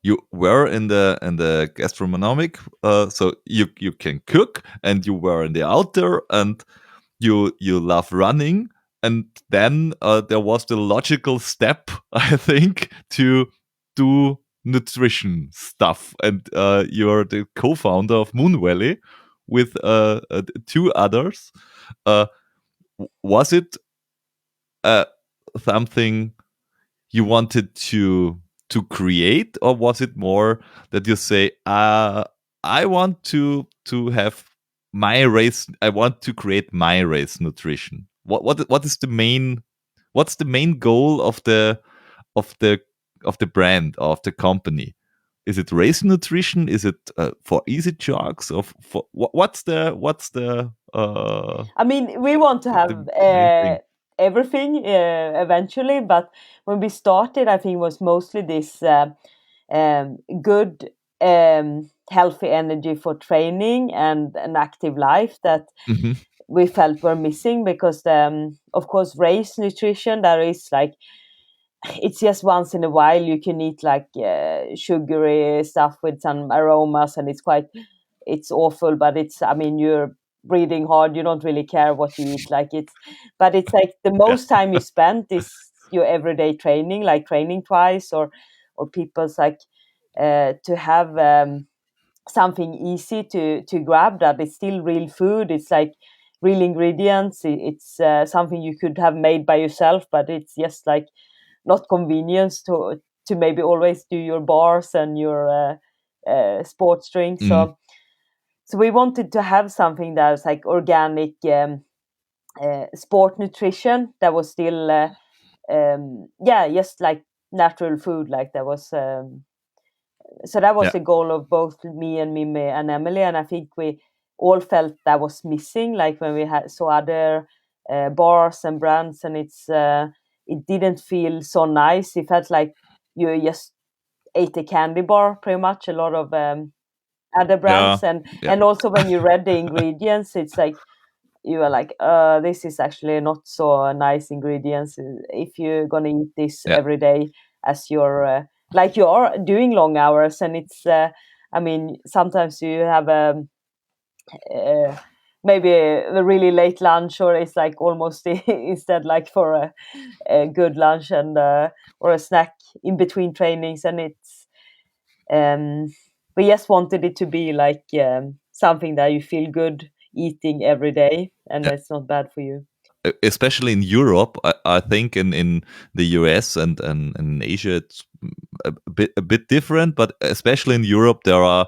you were in the gastronomic, so you can cook, and you were in the outdoor, and you love running, and then there was the logical step, I think, to do nutrition stuff, and you're the co-founder of Moon Valley with two others. Uh, was it something you wanted to create, or was it more that you say, I want to have my race, I want to create my race nutrition? What is the main, what's the main goal of of the the brand, of the company? Is it race nutrition? Is it for easy jogs? Or for what's the I mean, we want to have the main thing? everything eventually, but when we started, I think it was mostly this good, healthy energy for training and an active life that Hmm. we felt were missing, because of course, race nutrition, there is like, it's just once in a while you can eat like sugary stuff with some aromas, and it's awful, but it's, I mean, you're breathing hard, you don't really care what you eat, like, it's, but it's like the Yeah. most time you spend is your everyday training, like training twice, or people's like to have something easy to grab, that is still real food, it's like real ingredients, it's something you could have made by yourself, but it's just like not convenience to maybe always do your bars and your sports drinks. Mm. So we wanted to have something that's like organic sport nutrition that was still yeah, just like natural food, like that was so that was Yeah. the goal of both me and Mimi and Emily, and I think we all felt that was missing, like when we had saw other bars and brands, and it didn't feel so nice. It felt like you just ate a candy bar, pretty much, a lot of other Yeah. brands, and Yeah. and also when you read the ingredients, it's like you are like, this is actually not so nice ingredients if you're gonna eat this Yeah. every day, as you're like you're doing long hours, and it's I mean, sometimes you have uh, maybe a really late lunch, or it's like almost instead like for a good lunch, and or a snack in between trainings, and it's um, we just wanted it to be like something that you feel good eating every day, and Yeah. it's not bad for you. Especially in Europe, I think in the US and in Asia, it's a bit different. But especially in Europe, there are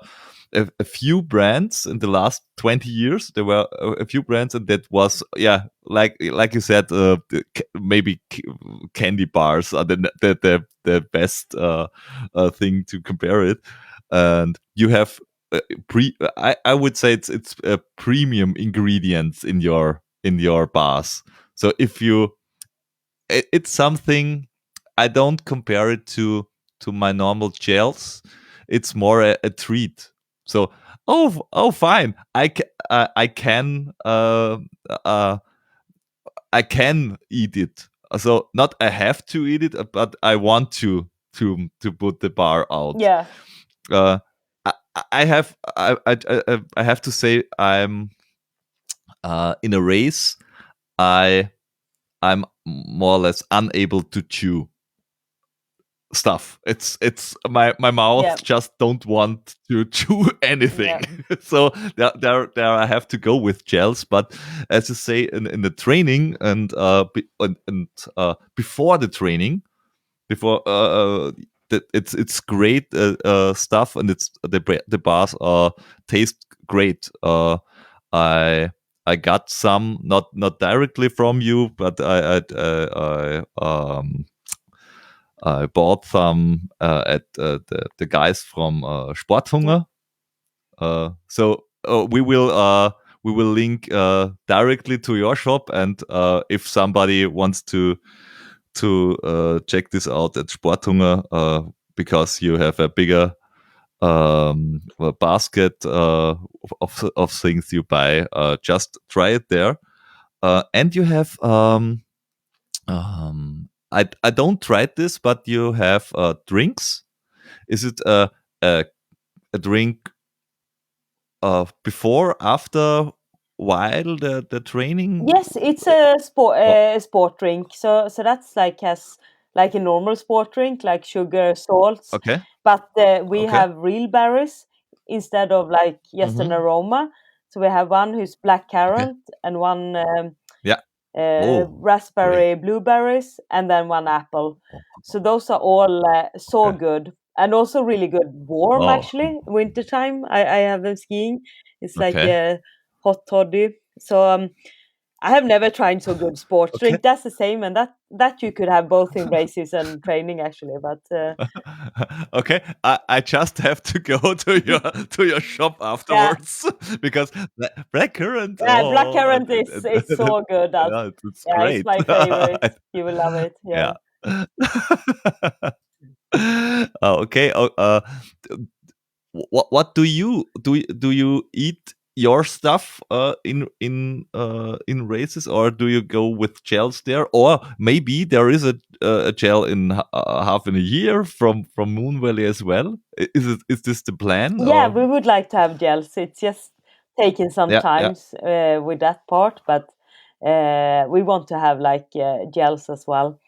a few brands in the last 20 years. There were a few brands, and that was, yeah, like you said, maybe candy bars are the best thing to compare it. And you have I would say it's premium ingredients in your bars. So if you, it's something, I don't compare it to my normal gels. It's more a treat. So oh fine, I can uh I can eat it. So not I have to eat it, but I want to put the bar out. Yeah, Uh, I have I have to say, I'm in a race. I I'm more or less unable to chew stuff. It's my yeah, mouth just don't want to chew anything. yeah, So there I have to go with gels. But as you say, in the training, and before the training, before it's great stuff, and it's the bars taste great. I I got some, not directly from you, but I bought some at the guys from yeah, Sporthunger. So we will link directly to your shop, and if somebody wants to check this out at Sporthunger, because you have a bigger basket of things you buy, just try it there. And you have I don't try this, but you have drinks. Is it a drink before, after, while the training? Yes, it's What? a sport drink. So that's like has like a normal sport drink, like sugar, salts, Okay. but we Okay. have real berries instead of like just an Mm-hmm. aroma. So we have one who's black Okay. currant and one Yeah. Oh, great. raspberry blueberries and then one apple. Oh. So those are all so Okay. good and also really good warm Oh. actually wintertime. I have them skiing. It's like Okay. a hot toddy. So I have never tried so good sports Okay. drink. That's the same, and that you could have both in races and training actually. But Okay, I just have to go to your shop yeah, afterwards because blackcurrant. yeah, Oh, blackcurrant is it's so good. That yeah, it's yeah, it's great. my favorite. You will love it. Yeah. Yeah. Oh, okay. What do you do? You eat your stuff in races, or do you go with gels there? Or maybe there is a gel in half in a year from Moon Valley as well. Is this the plan? Yeah, Or we would like to have gels. It's just taking some yeah, yeah, times with that part, but we want to have like gels as well.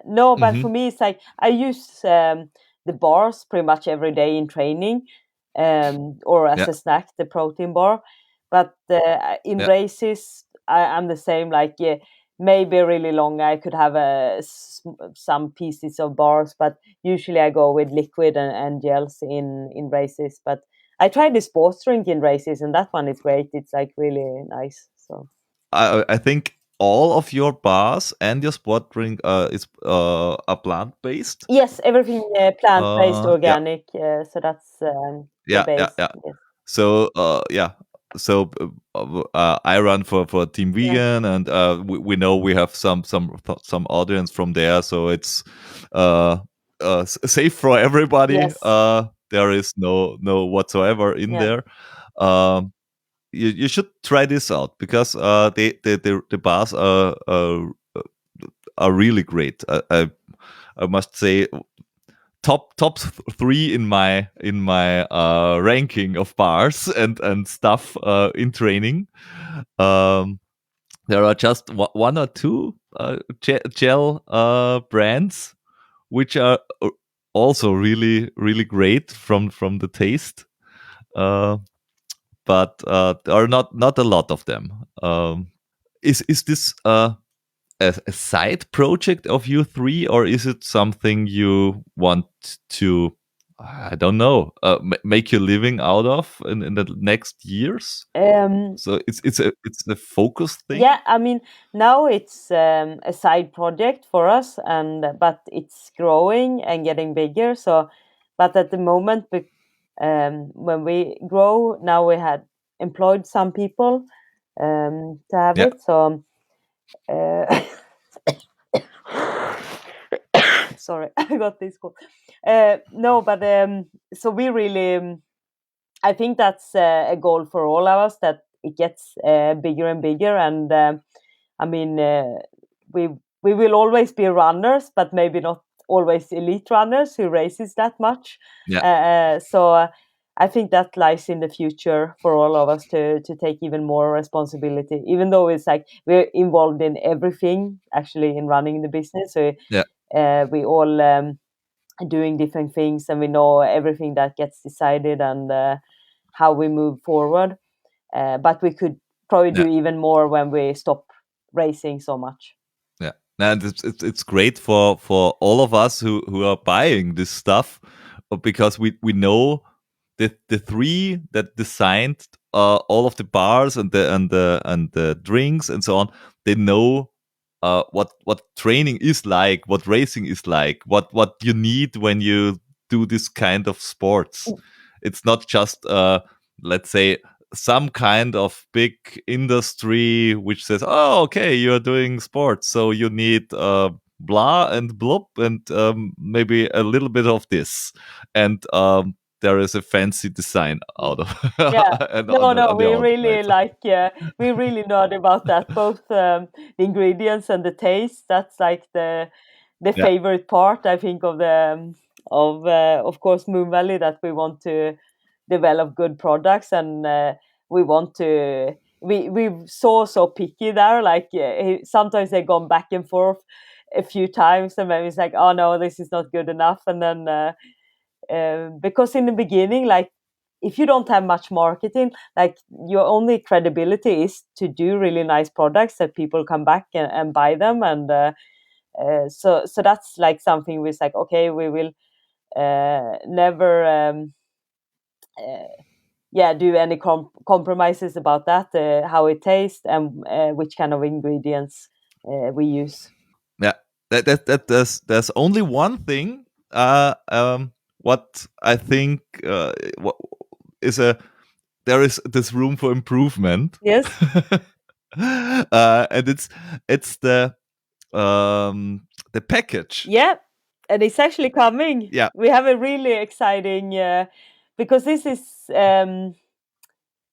No, but for hmm, me, it's like I use the bars pretty much every day in training, or as yeah, a snack, the protein bar. But in yeah, races, I'm the same. Like maybe really long, I could have some pieces of bars, but usually I go with liquid and gels in races. But I tried the sports drink in races, and that one is great. It's like really nice. So. I think all of your bars and your sport drink is are plant based. Yes, everything plant-based, Yeah, organic. So that's the yeah, yeah, base. yeah. Yes. So yeah, so I run for Team Yeah. Vegan, and we know we have some audience from there, so it's uh, safe for everybody. Yes. There is no whatsoever in Yeah. there. Um, you should try this out because the bars are really great. I must say top three in my ranking of bars and stuff in training. Um, there are just one or two gel brands which are also really great from the taste, uh, but there are not a lot of them. Is this a side project of you three, or is it something you want to, I don't know, make your living out of in the next years? Um, So it's a focus thing. yeah, I mean, now it's a side project for us, and but it's growing and getting bigger. So, but at the moment, when we grow, now we had employed some people to have Yeah, it. So, uh, sorry, I got this cold. No, but so we really. I think that's a goal for all of us that it gets bigger and bigger. And I mean, we we will always be runners, but maybe not always elite runners who races that much. yeah, So I think that lies in the future for all of us to take even more responsibility. Even though it's like we're involved in everything, actually, in running the business. So yeah, we all. Doing different things and we know everything that gets decided and how we move forward. But we could probably yeah, do even more when we stop racing so much. yeah. And it's great for all of us who are buying this stuff, because we know the three that designed all of the bars and the drinks and so on. They know what training is like, what racing is like, what you need when you do this kind of sports. It's not just let's say some kind of big industry which says, oh, okay, you're doing sports, so you need blah and blub and maybe a little bit of this, and there is a fancy design out of Yeah. and No, no, on the we outside. really like, we really know about that, both the ingredients and the taste. That's like the Yeah, favorite part, I think, of the of course, Moon Valley, that we want to develop good products, and we want to. We so picky there. Like sometimes they've gone back and forth a few times, and then it's like, oh no, this is not good enough, and then. Because in the beginning, like if you don't have much marketing, like your only credibility is to do really nice products that people come back and buy them, and so that's like something with like, okay, we will never do any compromises about that, how it tastes and which kind of ingredients we use. yeah. There's only one thing. What I think what is a there is this room for improvement, Yes. and it's the package. Yeah, and it's actually coming. Yeah, We have a really exciting because this is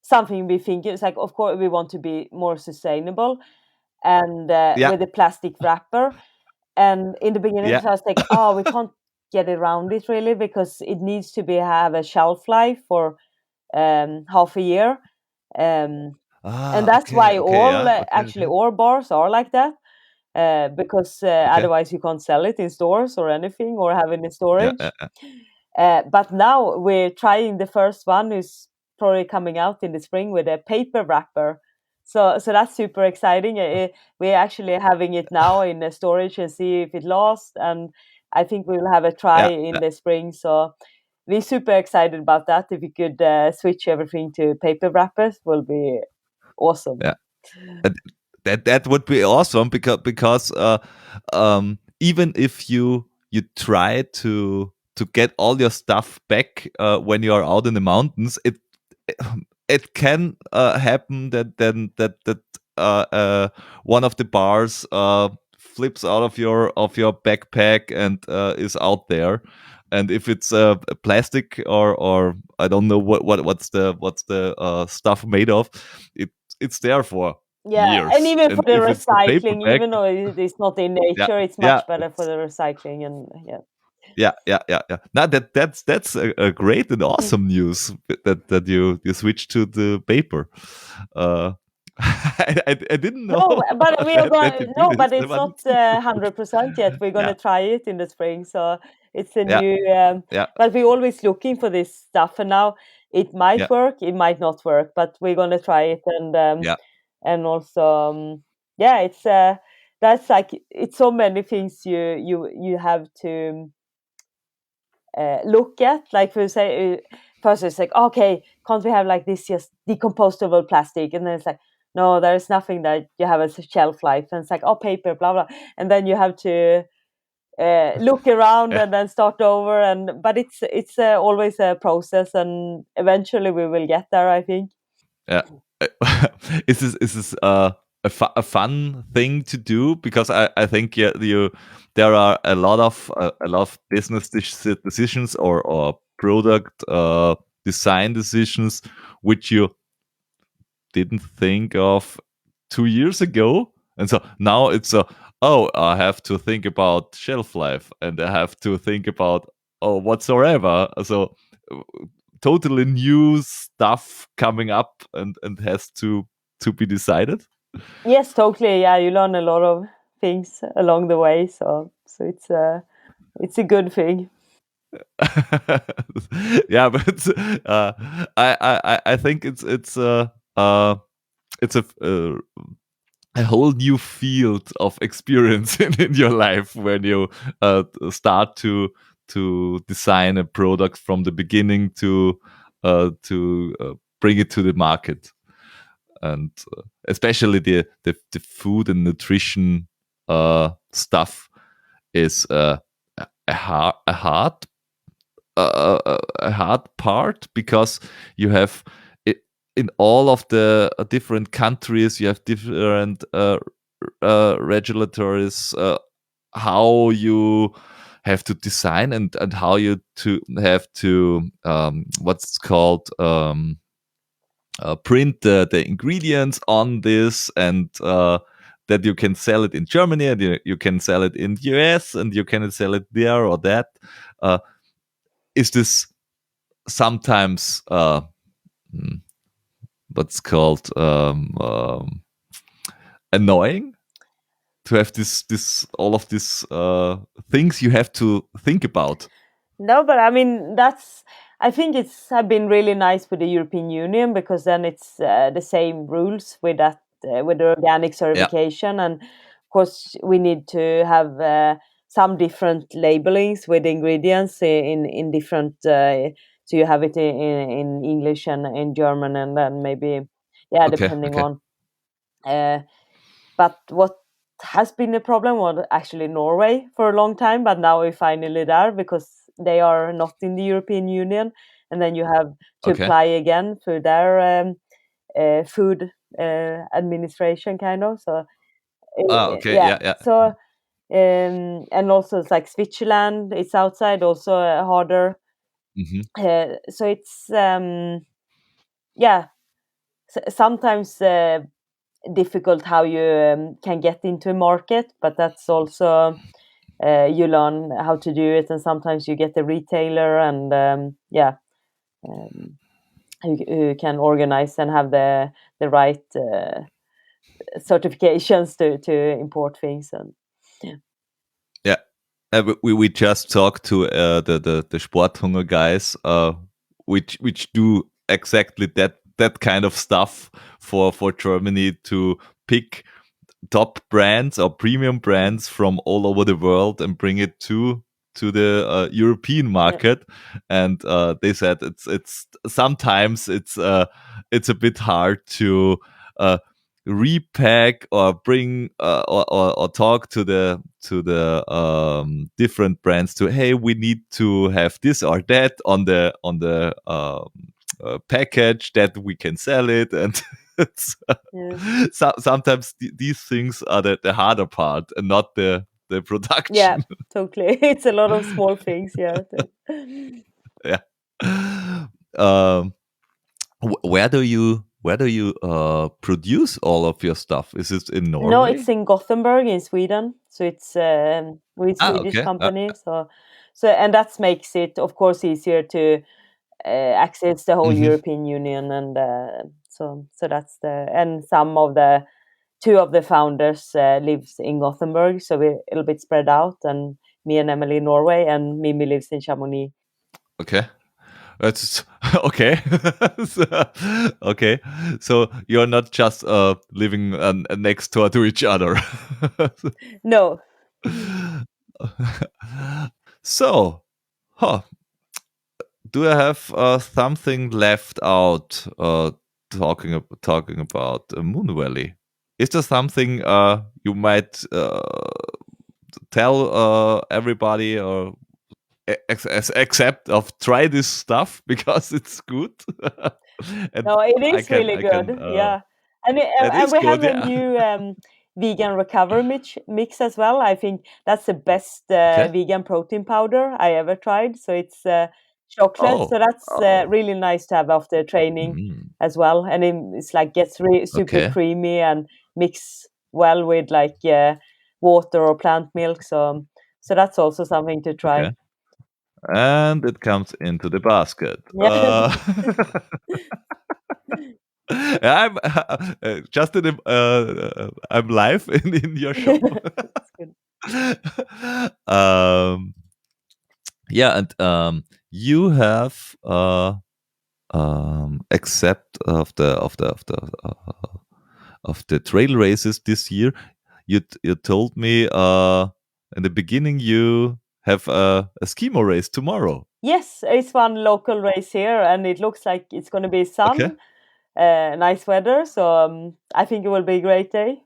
something we think is like, of course, we want to be more sustainable, and yeah, with a plastic wrapper. And in the beginning, yeah. I was like, oh, we can't get around it really because it needs to be have a shelf life for half a year. Um, and Ah, that's okay, why okay, all yeah, okay, actually okay. all bars are like that, because Okay. otherwise you can't sell it in stores or anything or have it in Yeah, storage. But now we're trying the first one, who's probably coming out in the spring, with a paper wrapper. So that's super exciting. We're actually having it now in the storage and see if it lasts. And I think we will have a try yeah, in yeah, the spring. So we're super excited about that. If we could switch everything to paper wrappers, will be awesome. yeah. And that would be awesome because even if you try to get all your stuff back when you are out in the mountains, it can happen that one of the bars flips out of your backpack and is out there. And if it's plastic or I don't know what's the stuff made of, it it's there for Yeah, and years. even for And the if it's the paper recycling, bag, even though it is not in yeah, nature, it's yeah, much better for the recycling. And yeah. yeah. Now that's a great and Mm. awesome news that you switched to the paper. Uh, I didn't know No, but we are that you going. do No, this, but it's but not it's super good. 100% yet. We're Yeah, gonna try it in the spring, so it's a yeah, new. yeah, But we're always looking for this stuff, and now it might yeah, work, it might not work, but we're gonna try it, yeah, and also yeah, it's that's like it's so many things you have to look at. Like we say, first it's like, okay, can't we have like this just decompostable plastic? And then it's like, no, there's nothing that you have as a shelf life. And it's like, oh, paper, blah blah. And then you have to look around yeah, and then start over. And but it's always a process, and eventually we will get there, I think. yeah. Is this a fun thing to do? Because I think yeah, there are a lot of business decisions or product design decisions which you didn't think of 2 years ago, and so now it's a, oh, I have to think about shelf life and I have to think about, oh, whatsoever. So uh, totally new stuff coming up and has to be decided. Yes, totally. Yeah, you learn a lot of things along the way, so it's a good thing. Yeah, but I think uh it's a whole new field of experience in your life when you start to design a product from the beginning to bring it to the market, and especially the food and nutrition stuff is a hard a hard part because you have it. in all of the different countries, you have different regulatories, how you have to design and how you to have to what's called print the ingredients on this, and that you can sell it in Germany, and you can sell it in the US, and you can sell it there or that. Is this sometimes what's called annoying to have this all of these things you have to think about? No, but I mean I think it's have been really nice with the European Union, because then it's the same rules with that with the organic Yeah. certification, and of course we need to have some different labelings with ingredients in different. So you have it in English and in German, and then maybe Okay. depending Okay. on. But what has been a problem was actually Norway for a long time, but now we're finally there because they are not in the European Union, and then you have to Okay. apply again for their food administration, kind of. So Okay. Yeah. So and also it's like Switzerland, it's outside, also harder. Hmm. So it's yeah, sometimes difficult how you can get into a market, but that's also you learn how to do it, and sometimes you get a retailer and who can organize and have the right certifications to import things. And Yeah. We just talked to the Sporthunger guys, which do exactly that kind of stuff for Germany, to pick top brands or premium brands from all over the world and bring it to the European market. And they said it's sometimes it's a bit hard to repack or bring or talk to the different brands to, hey, we need to have this or that on the package that we can sell it. And it's, sometimes these things are the harder part and not the production. totally. It's a lot of small things. Yeah. Yeah. um where do you produce all of your stuff? Is it in No, Norway? it's in Gothenburg in Sweden. So it's with Swedish Okay. company. So and that makes it, of course, easier to access the whole Mhm. European Union, and so that's the and some of the two of the founders lives in Gothenburg, so we're a little bit spread out, and me and Emily in Norway, and Mimi lives in Chamonix. Okay. That's okay. So, okay. So you're not just living next door to each other. No. So, huh, do I have something left out talking about Moon Valley? Is there something you might tell everybody, or except of try this stuff because it's good? And No, it I is can really I can good. Yeah. And it and is we good, have a yeah. new vegan recovery mix as well. I think that's the best Okay. vegan protein powder I ever tried. So it's chocolate. So Oh. that's Oh. really nice to have after training Mm. as well. And it's like gets super Okay. creamy and mix well with like water or plant milk. So that's also something to try. Okay. And it comes into the basket. Yeah. I'm just I'm live in your shop. That's good. um, yeah, and you have except of the trail races this year, you told me in the beginning you have a skimo race tomorrow. Yes, it's one local race here, and it looks like it's going to be Okay. sun, nice weather. So I think it will be a great day.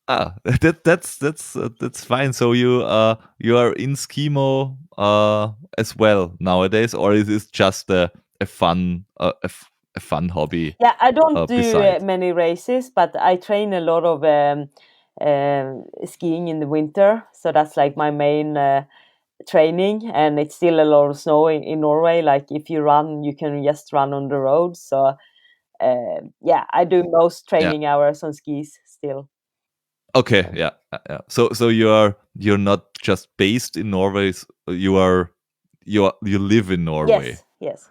That's fine. So you are in skimo as well nowadays, or is it just a fun fun hobby Yeah, I don't do besides? many races, but I train a lot of skiing in the winter. So that's like my main training, and it's still a lot of snow in Norway. Like if you run, you can just run on the road. So yeah, I do most Yeah. training hours on skis still. Okay. Yeah. Yeah. So you're not just based in Norway. You live in Norway. Yes,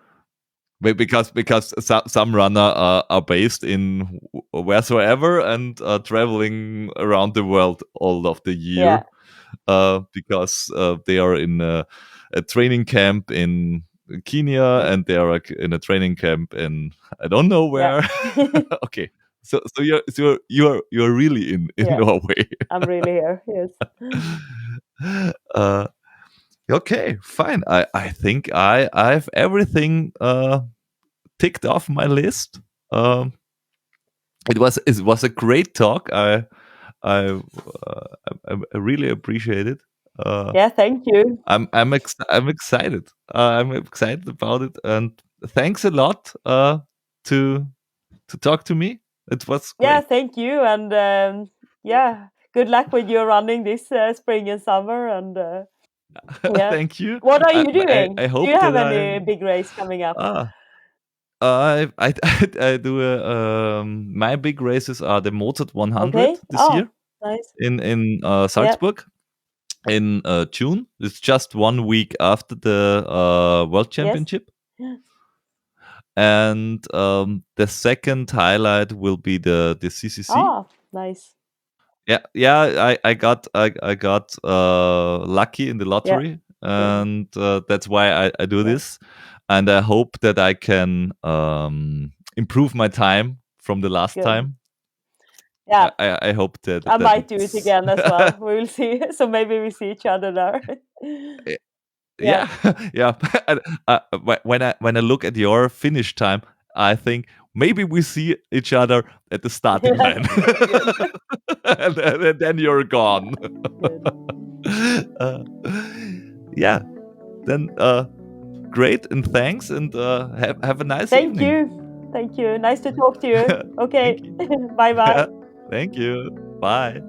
Because some runner are based in wheresoever and are traveling around the world all of the yeah, year because they are in a training camp in Kenya and they are in a training camp in I don't know yeah, where. Okay, so you're really in yeah. Norway. I'm really here. Yes. uh, okay, fine. I think I have everything ticked off my list. Um, it was a great talk. I, I really appreciate it. Uh, Yeah, thank you. I'm excited. I'm excited about it, and thanks a lot to to talk to me. It was Yeah, great. thank you, and yeah, good luck with your running this spring and summer. And yeah, Thank you. what are you doing? I Do you hope have that any big race coming up? ah I do my big races are the Mozart 100 Okay. this Oh, year nice. in Yeah. Salzburg in June. It's just 1 week after the World Yes. Championship. And the second highlight will be the CCC. Oh, nice. Yeah. I got lucky in the Yeah. lottery, Good. and that's why I do Yeah. this. And I hope that I can improve my time from the last Good. time. Yeah. I hope that I that might do it it's again as well. We will see. So maybe we see each other there. Yeah. yeah, yeah. And, when I look at your finish time, I think maybe we see each other at the starting Yeah. line, Good. and then you're gone. Good. uh, yeah. Then great and thanks, and have a nice Thank evening. you. Thank you. Nice to talk to you. Okay. Thank you. Bye bye. Thank you. Bye.